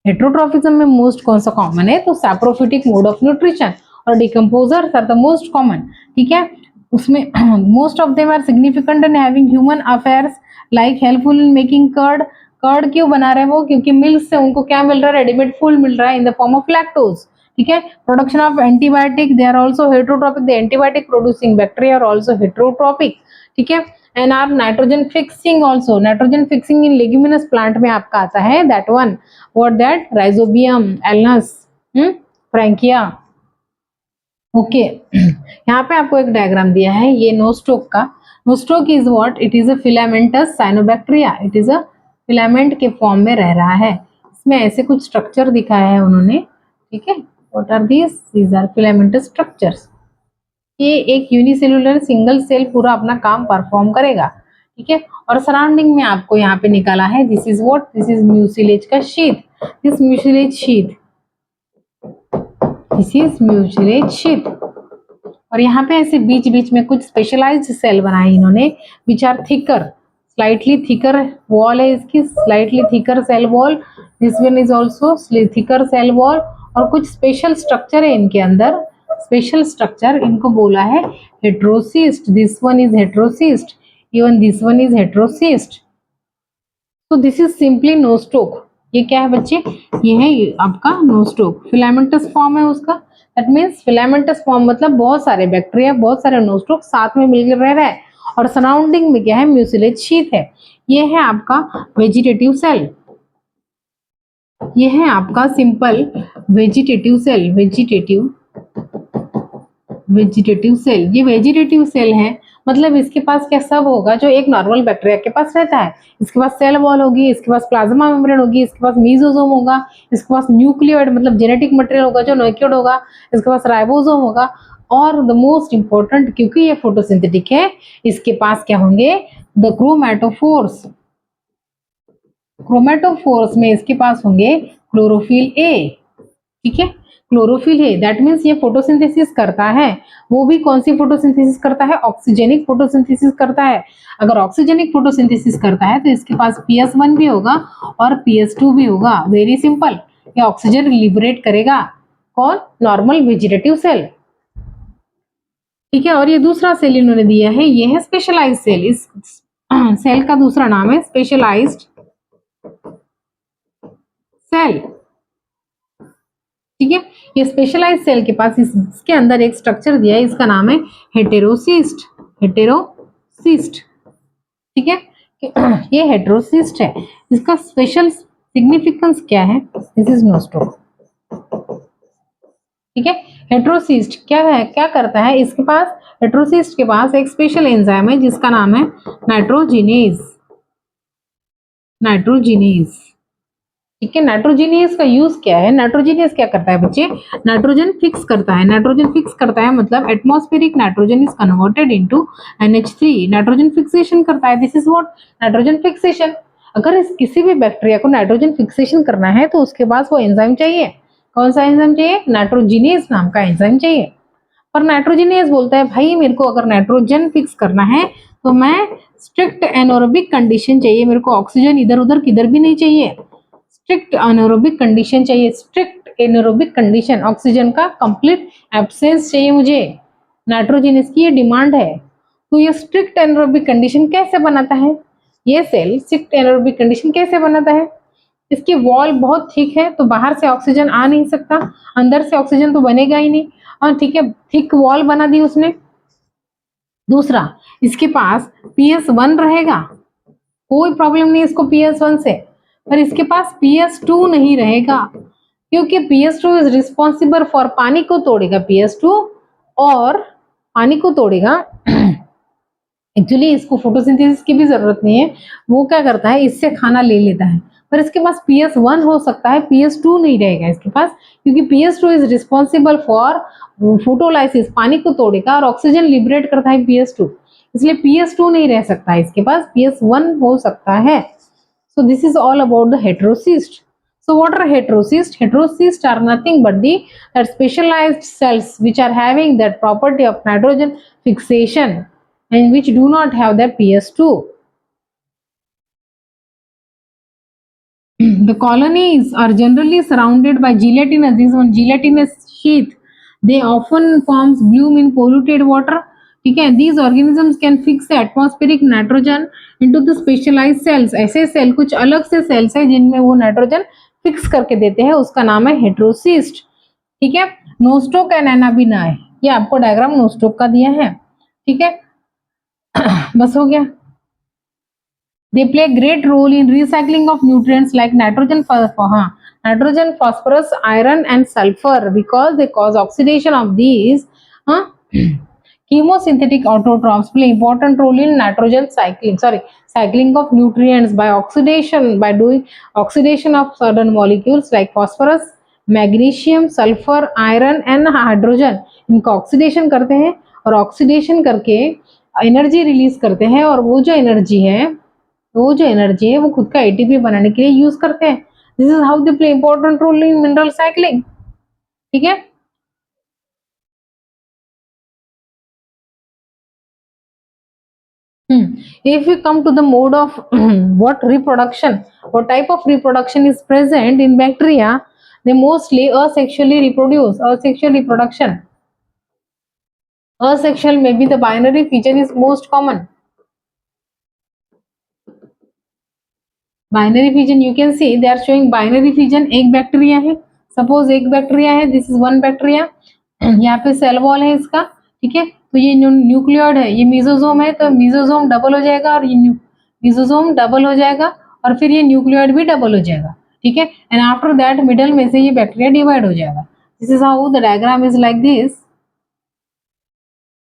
हेट्रोट्रॉपिज्म में मोस्ट कौन सा कॉमन है, तो सैप्रोफिटिक मोड ऑफ न्यूट्रिशन और decomposers are the most common, ठीक है। उसमें most of them are significant in having human affairs like helpful in making curd. Curd क्यों बना रहे हैं वो, क्योंकि मिल्क से उनको क्या मिल रहा है, रेडीमेड फूड मिल रहा है in the form of lactose, ठीक है। Production of antibiotic, they are also heterotrophic, the antibiotic producing bacteria are also heterotrophic, ठीक है। And are nitrogen fixing also, nitrogen fixing in leguminous plant में आपका आता है, that one, what that, Rhizobium, Alnus, Frankia, okay. यहाँ पे आपको एक डायग्राम दिया है ये नोस्टोक का। Nostoc is what, it is a filamentous cyanobacteria, it is a filament के फॉर्म में रह रहा है। इसमें ऐसे कुछ स्ट्रक्चर दिखाया है उन्होंने, ठीक है। What are these are filamentous structures. ये एक यूनिसेलुलर सिंगल सेल पूरा अपना काम परफॉर्म करेगा, ठीक है। और सराउंडिंग में आपको यहाँ पे निकाला है, this is what, this is mucilage का sheath, this mucilage sheath, this is mucilage sheath. और यहाँ पे ऐसे बीच बीच में कुछ स्पेशलाइज्ड सेल बनाए इन्होंने, which are thicker, slightly thicker wall है इसकी, slightly thicker cell wall, this one is also thicker cell wall. और कुछ स्पेशल स्ट्रक्चर है इनके अंदर, स्पेशल स्ट्रक्चर, इनको बोला है heterocyst, this one is heterocyst, even this one is heterocyst. तो दिस इज सिंपली नोस्टोक। ये क्या है बच्चे, ये है आपका नोस्टोक, फिलामेंटस फॉर्म है उसका। दैट मीन्स फिलामेंटस फॉर्म मतलब बहुत सारे बैक्टीरिया, बहुत सारे नोस्टोक साथ में मिलकर रह रहा है। और सराउंडिंग में क्या है, म्यूसिलेज शीथ है। ये है आपका वेजिटेटिव सेल, ये है आपका simple vegetative cell, vegetative cell, ये वेजिटेटिव सेल है। मतलब इसके पास क्या सब होगा जो एक नॉर्मल बैक्टीरिया के पास रहता है। इसके पास सेल वॉल होगी, इसके पास प्लाज्मा मेम्ब्रेन होगी, इसके पास मीजोसोम होगा, इसके पास न्यूक्लियोइड मतलब जेनेटिक मटेरियल होगा जो न्यूक्लियोइड होगा, इसके पास राइबोसोम होगा। और द मोस्ट इंपॉर्टेंट, क्योंकि ये फोटोसिंथेटिक है, इसके पास क्या होंगे, द क्रोमैटोफोर्स, क्रोमेटोफोर्स में इसके पास होंगे क्लोरोफिल ए, ठीक है, क्लोरोफिल है, दैट मीन्स ये फोटोसिंथेसिस करता है। वो भी कौन सी फोटोसिंथेसिस करता है? ऑक्सीजेनिक फोटोसिंथेसिस करता है। अगर ऑक्सीजेनिक फोटोसिंथेसिस करता है तो इसके पास PS1 भी होगा और PS2 भी होगा। वेरी सिंपल, ये ऑक्सीजन लिबरेट करेगा। कौन? नॉर्मल वेजिटेटिव सेल, ठीक है। और ये दूसरा सेल इन्होंने दिया है, ये है स्पेशलाइज्ड सेल। इस सेल का दूसरा नाम है स्पेशलाइज्ड सेल, ठीक है। ये स्पेशलाइज्ड सेल के पास इसके अंदर एक स्ट्रक्चर दिया है, इसका नाम है हेटेरोसिस्ट, हेटेरोसिस्ट, ठीक है। ये हेटेरोसिस्ट है। इसका स्पेशल सिग्निफिकेंस क्या है? दिस इज नोस्टो, ठीक है। हेटेरोसिस्ट क्या है, क्या करता है? इसके पास, हेटेरोसिस्ट के पास एक स्पेशल एंजाइम है जिसका नाम है नाइट्रोजिनेज, नाइट्रोजिनेज, ठीक है। नाइट्रोजिनेज का यूज क्या है? नाइट्रोजिनेज क्या करता है बच्चे? नाइट्रोजन फिक्स करता है। नाइट्रोजन फिक्स करता है मतलब atmospheric nitrogen is converted into NH3, nitrogen fixation करता है। This is what? Nitrogen fixation. अगर इस किसी भी बैक्टीरिया को नाइट्रोजन फिक्सेशन करना है तो उसके पास वो एंजाइम चाहिए। कौन सा एंजाइम चाहिए? नाइट्रोजिनेज नाम का एंजाइम चाहिए। पर नाइट्रोजिनेज बोलता है भाई मेरे को अगर नाइट्रोजन फिक्स करना है तो मैं स्ट्रिक्ट एनोरोबिक कंडीशन चाहिए, मेरे को ऑक्सीजन इधर उधर किधर भी नहीं चाहिए, स्ट्रिक्ट एनोरोबिक कंडीशन चाहिए। स्ट्रिक्ट एनोरोबिक कंडीशन, ऑक्सीजन का कंप्लीट एब्सेंस चाहिए मुझे। नाइट्रोजन की ये डिमांड है। तो ये स्ट्रिक्ट एनोरोबिक कंडीशन कैसे बनाता है? ये सेल स्ट्रिक्ट एनोरोबिक कंडीशन कैसे बनाता है? इसकी वॉल बहुत थिक है तो बाहर से ऑक्सीजन आ नहीं सकता, अंदर से ऑक्सीजन तो बनेगा ही नहीं। और ठीक है, थिक वॉल बना दी उसने। दूसरा, इसके पास PS1 रहेगा, कोई प्रॉब्लम नहीं इसको PS1 से, पर इसके पास PS2 नहीं रहेगा क्योंकि PS2 इज रिस्पॉन्सिबल फॉर, पानी को तोड़ेगा PS2 और पानी को तोड़ेगा। एक्चुअली इसको फोटोसिंथेसिस की भी जरूरत नहीं है, वो क्या करता है इससे खाना ले लेता है। पर इसके पास PS1 हो सकता है, PS2 नहीं रहेगा इसके पास क्योंकि PS2 is responsible for photolysis, पानी को तोड़ेगा और ऑक्सीजन लिबरेट करता है PS2, इसलिए PS2 नहीं रह सकता है इसके पास, PS1 हो सकता है। So this is all about the heterocyst. So what are heterocysts? Heterocysts are nothing but the that specialized cells which are having that property of nitrogen fixation and which do not have that PS2. The colonies are generally surrounded by gelatinous, this one gelatinous sheath. They often forms bloom in polluted water. ठीक है, these organisms can fix the atmospheric nitrogen into the specialized cells. ऐसे cell, कुछ अलग से sales है जिनमें वो nitrogen fix करके देते हैं, उसका नाम है हेटेरोसिस्ट, ठीक है। नोस्टोक एंड एनाबिना है, ये आपको डायग्राम नोस्टोक का दिया है, ठीक है। बस हो गया। They play a great role in recycling of nutrients like nitrogen, phosphorus, iron, and sulfur because they cause oxidation of these. Chemosynthetic autotrophs play important role in nitrogen cycling. Cycling of nutrients by oxidation, by doing oxidation of certain molecules like phosphorus, magnesium, sulphur, iron and hydrogen, इनका oxidation करते हैं और oxidation करके energy release करते हैं और वो जो एनर्जी है वो खुद का ATP बनाने के लिए यूज करते हैं। This is how they play important role in mineral cycling, ठीक है। If we come to the mode of what type of reproduction is present in bacteria, they mostly asexually reproduce. Asexual reproduction, asexual, maybe the binary fission is most common. Binary fission, you can see they are showing binary fission. एक bacteria है, suppose एक bacteria है, this is one bacteria, यहाँ पे cell wall है इसका, ठीक है। तो ये न्यूक्लियोइड है, ये मीजोजोम है, तो मीजोजोम डबल हो जाएगा और ये मीजोजोम डबल हो जाएगा और फिर ये न्यूक्लियोइड भी डबल हो जाएगा, ठीक है। एंड आफ्टर दैट मिडल में से ये बैक्टीरिया डिवाइड हो जाएगा। This is how the diagram is like this,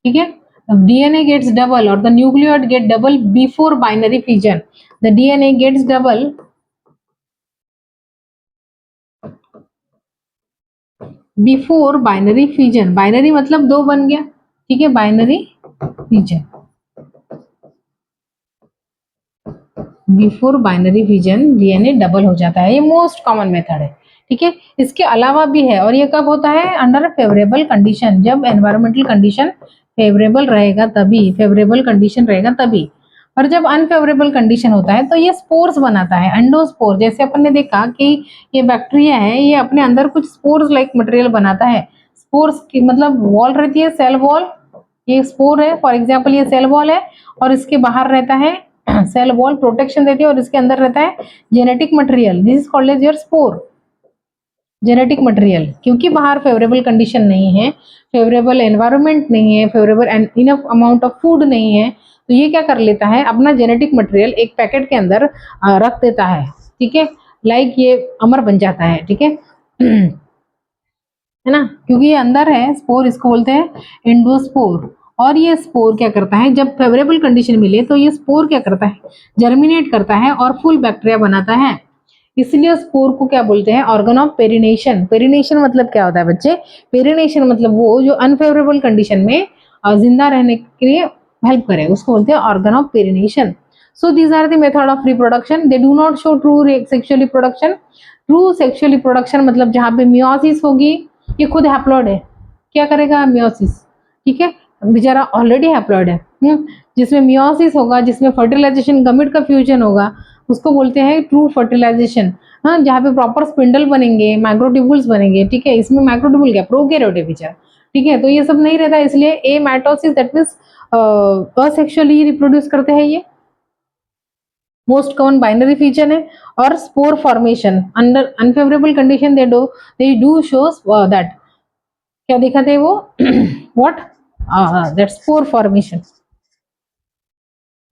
ठीक है। DNA gets double or the nucleoid get double before binary fission. The DNA gets double before binary fission. Binary मतलब दो बन गया, ठीक है, binary fission. Before binary fission DNA double हो जाता है। ये मोस्ट कॉमन मेथड है, ठीक है। इसके अलावा भी है, और ये कब होता है? अंडर फेवरेबल कंडीशन, जब एनवायरमेंटल कंडीशन फेवरेबल रहेगा तभी, फेवरेबल कंडीशन रहेगा तभी। और जब अनफेवरेबल कंडीशन होता है तो ये स्पोर्स बनाता है, एंडोस्पोर। जैसे अपन ने देखा कि ये बैक्टीरिया है, ये अपने अंदर कुछ स्पोर्स लाइक मटेरियल बनाता है। स्पोर्स की मतलब वॉल रहती है, सेल वॉल, ये स्पोर है। फॉर एग्जाम्पल ये सेल वॉल है और इसके बाहर रहता है सेल वॉल प्रोटेक्शन देती है, और इसके अंदर रहता है genetic material. This is called as your spore, genetic material. क्योंकि बाहर फेवरेबल कंडीशन नहीं है, फेवरेबल एनवायरनमेंट नहीं है, favourable enough amount of food नहीं है, तो ये क्या कर लेता है? अपना जेनेटिक मटेरियल एक पैकेट के अंदर रख देता है, ठीक है। लाइक ये अमर बन जाता है, ठीक है है ना, क्योंकि ये अंदर है स्पोर, इसको बोलते हैं एंडोस्पोर। और ये स्पोर क्या करता है? जब फेवरेबल कंडीशन मिले तो ये स्पोर क्या करता है? जर्मिनेट करता है और फुल बैक्टीरिया बनाता है। इसलिए स्पोर को क्या बोलते हैं? Organ of perennation. पेरिनेशन मतलब क्या होता है बच्चे? पेरिनेशन मतलब वो जो अनफेवरेबल कंडीशन में जिंदा रहने के लिए हेल्प करे, उसको बोलते हैं organ of perennation. So these are the method of reproduction, they do not show true sexual reproduction. True sexual reproduction मतलब जहां पे मियोसिस होगी, ये खुद हैप्लॉइड है, क्या करेगा? मियोसिस, ठीक है, बेचारा ऑलरेडी हैप्लॉइड है। जिसमें मियोसिस होगा, जिसमें फर्टिलाइजेशन गमीट का फ्यूजन होगा, उसको बोलते हैं ट्रू फर्टिलाइजेशन। हाँ, जहाँ पे प्रॉपर स्पिंडल बनेंगे, माइक्रोट्यूबुल्स बनेंगे, ठीक है। इसमें माइक्रोट्यूबुल क्या? प्रोकैरियोट है बेचारा, ठीक है। तो ये सब नहीं रहता, इसलिए amitosis that means asexually reproduce करते हैं ये, मोस्ट कॉमन बाइनरी फीचर है। और spore formation under unfavourable condition they do shows that, क्या दिखाते हैं वो व्हाट? दैट स्पोर फॉर्मेशन,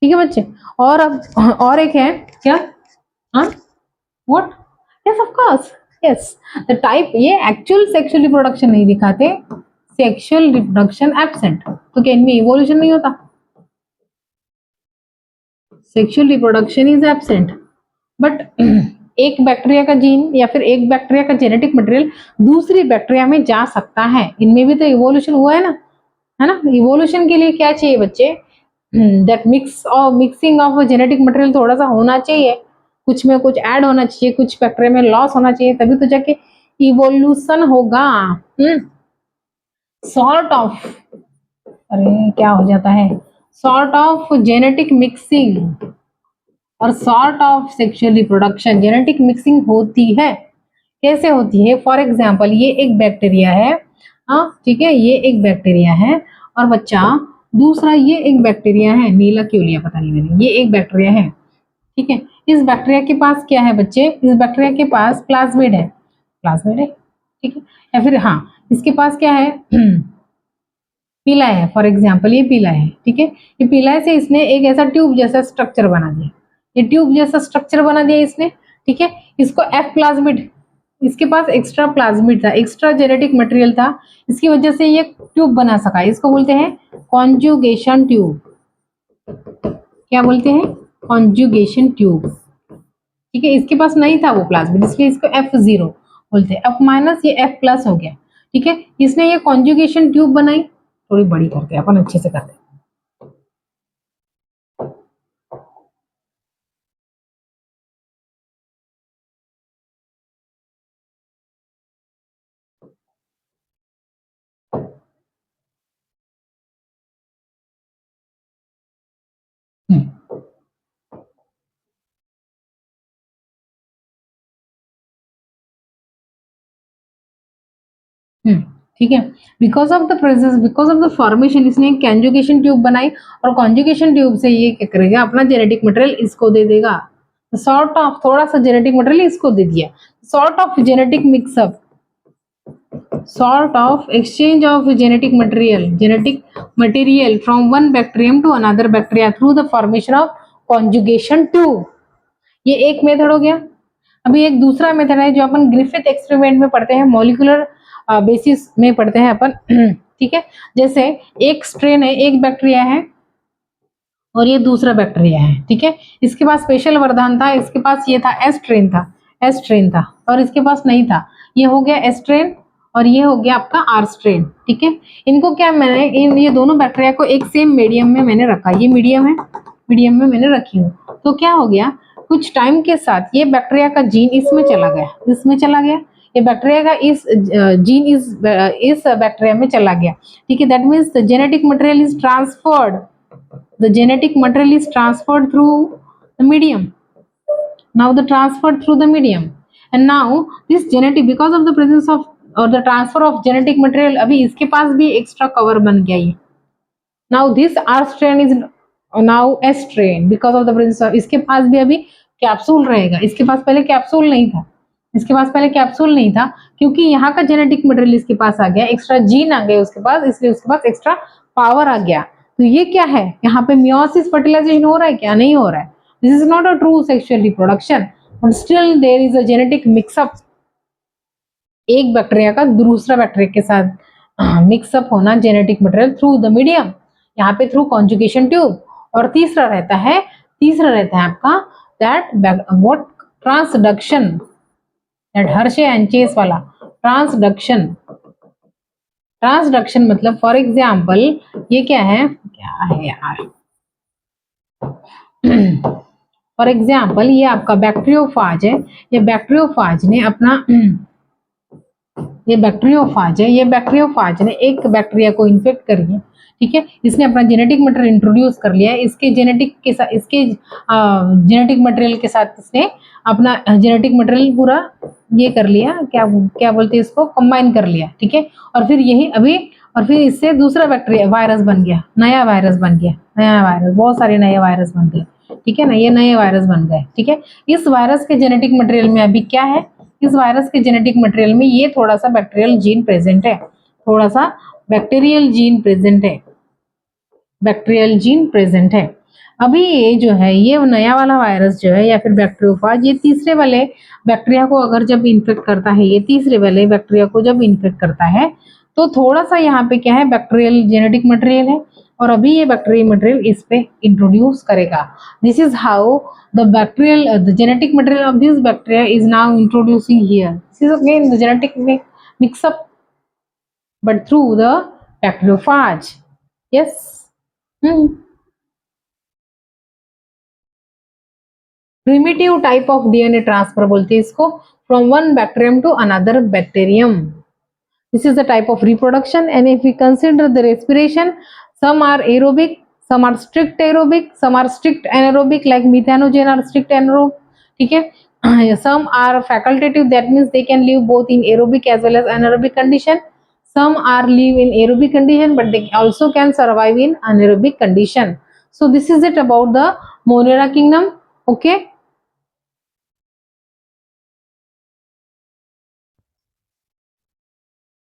ठीक है बच्चे। और अब और एक है क्या? हाँ, what? Yes of course, yes the type. ये एक्चुअल सेक्सुअल रिप्रोडक्शन नहीं दिखाते, सेक्सुअल रिप्रोडक्शन एब्सेंट। तो क्या इनमें इवोल्यूशन नहीं होता? Sexual reproduction is absent, but एक बैक्टीरिया का जीन या फिर एक बैक्टीरिया का जेनेटिक मटेरियल दूसरी बैक्टीरिया में जा सकता है। इनमें भी तो इवोल्यूशन हुआ है ना, है ना। इवोल्यूशन के लिए क्या चाहिए बच्चे? That mixing of genetic material थोड़ा सा होना चाहिए, कुछ में कुछ ऐड होना चाहिए, कुछ बैक्टीरिया में लॉस होना चाहिए, तभी तो जाके इवोल्यूशन होगा। सॉर्ट ऑफ, अरे क्या हो जाता है? सॉर्ट ऑफ जेनेटिक मिक्सिंग और sort of sexual reproduction. Genetic mixing होती है, कैसे होती है? फॉर एग्जाम्पल ये एक बैक्टीरिया है, हाँ ठीक है, ये एक बैक्टीरिया है, और बच्चा दूसरा ये एक बैक्टीरिया है, नीला क्यों लिया पता नहीं मैंने, ये एक बैक्टीरिया है, ठीक है। इस बैक्टीरिया के पास क्या है बच्चे? इस बैक्टीरिया के पास प्लाज्मिड है, प्लाज्मिड है, ठीक है। या फिर हाँ, इसके पास क्या है? पीला है, फॉर एग्जाम्पल ये पीला है, ठीक है। ये पीला से इसने एक ऐसा ट्यूब जैसा स्ट्रक्चर बना दिया, ये ट्यूब जैसा स्ट्रक्चर बना दिया इसने, ठीक है। इसको एफ प्लाज्मिड, इसके पास एक्स्ट्रा प्लाज्मिड था, एक्स्ट्रा जेनेटिक मटेरियल था, इसकी वजह से ये ट्यूब बना सका। इसको बोलते हैं कॉन्जुगेशन ट्यूब। क्या बोलते हैं? कॉन्जुगेशन ट्यूब, ठीक है। इसके पास नहीं था वो प्लाज्मिड, इसलिए इसको F0 बोलते हैं। F माइनस, ये F प्लस हो गया, ठीक है। इसने ये कॉन्जुगेशन ट्यूब बनाई, थोड़ी बड़ी करते हैं अपन, अच्छे से करते हैं। ठीक है। Because of the presence, because of the formation, इसने एक कॉन्जुगेशन ट्यूब बनाई, और कॉन्जुगेशन ट्यूब से ये क्या करेगा? अपना जेनेटिक मटेरियल इसको दे देगा। सॉर्ट ऑफ थोड़ा सा जेनेटिक मटेरियल इसको दे दिया, sort of genetic mixup, sort of exchange of genetic material from one bacterium to another bacteria through the formation of conjugation tube। ये एक मेथड हो गया। अभी एक दूसरा मेथड है जो अपन ग्रिफिथ एक्सपेरिमेंट में पढ़ते हैं, मॉलिक्यूलर बेसिस में पढ़ते हैं अपन ठीक है। जैसे एक स्ट्रेन है, एक बैक्टीरिया है और ये दूसरा बैक्टीरिया है, ठीक है। इसके पास स्पेशल वरदान था, इसके पास ये था एस स्ट्रेन था, और इसके पास नहीं था, ये हो गया एस स्ट्रेन और ये हो गया आपका आर स्ट्रेन, ठीक है। इनको क्या मैंने ये दोनों बैक्टीरिया को एक सेम मीडियम में मैंने रखा, ये मीडियम है, मीडियम में मैंने रखी हूँ। तो क्या हो गया, कुछ टाइम के साथ ये बैक्टीरिया का जीन इसमें चला गया, इसमें चला गया, ये बैक्टीरिया का इस जीन इस बैक्टीरिया में चला गया, ठीक है। That means the genetic material is transferred, the genetic material is transferred through the medium. Now the transferred through the medium, and now this genetic, because of the presence of or the transfer of genetic material, अभी इसके पास भी extra cover बन गया ये। Now this R strain is now S strain because of the presence of, इसके पास भी अभी capsule रहेगा, इसके पास पहले कैप्सूल नहीं था, इसके पास पहले कैप्सूल नहीं था, क्योंकि यहाँ का जेनेटिक मटेरियल इसके पास आ गया, एक्स्ट्रा जीन आ गए उसके पास, इसलिए उसके पास एक्स्ट्रा पावर आ गया। तो ये क्या है, यहाँ पे मियोसिस फर्टिलाइजेशन हो रहा है क्या, नहीं हो रहा है। This is not a true sexual reproduction, but still there is a genetic mixup, एक बैक्टीरिया का दूसरा बैक्टीरिया के साथ मिक्सअप होना genetic material through the medium, यहाँ पे थ्रू कॉन्जुगेशन ट्यूब। और तीसरा रहता है आपका that what, transduction, that Hershey and Chase वाला ट्रांसडक्शन। ट्रांसडक्शन मतलब फॉर एग्जाम्पल ये क्या है यार फॉर एग्जाम्पल ये आपका बैक्टीरियोफाज है, ये बैक्टीरियोफाज ने अपना ये बैक्टीरियोफाज ने एक बैक्टीरिया को इन्फेक्ट कर लिया, ठीक है। इसने अपना जेनेटिक मटेरियल इंट्रोड्यूस कर लिया, इसके जेनेटिक मटेरियल के साथ इसने अपना जेनेटिक मटेरियल पूरा ये कर लिया, क्या बोलते हैं इसको, कंबाइन कर लिया, ठीक है। और फिर इससे दूसरा बैक्टीरिया वायरस बन गया, नया वायरस, बहुत सारे नए वायरस बन गए, ठीक है ना, ये नए वायरस बन गए, ठीक है। इस वायरस के जेनेटिक मटेरियल में अभी क्या है, इस वायरस के जेनेटिक मटेरियल में ये थोड़ा सा बैक्टीरियल जीन प्रेजेंट है, थोड़ा सा बैक्टीरियल जीन प्रेजेंट है। अभी ये जो है, ये नया वाला वायरस जो है या फिर बैक्टीरियोफाज, ये तीसरे वाले बैक्टीरिया को अगर जब इन्फेक्ट करता है, ये तीसरे वाले बैक्टीरिया को जब इन्फेक्ट करता है, तो थोड़ा सा यहाँ पे क्या है, बैक्टीरियल जेनेटिक मटेरियल है, और अभी ये बैक्टीरियल मटेरियल इस पे इंट्रोड्यूस करेगा। This is how the genetic material of this bacteria is now introducing here. This is again the genetic mix up, but through the bacteriophage. Yes. Primitive type of DNA transfer बोलते हैं इसको, from one bacterium to another bacterium. This is the type of reproduction, and if we consider the respiration, some are aerobic, some are strict aerobic, some are strict anaerobic, like methanogen are strict anaerobic, ठीक है। Some are facultative, that means they can live both in aerobic as well as anaerobic condition. Some are live in aerobic condition, but they also can survive in anaerobic condition. So this is it about the Monera kingdom. Okay.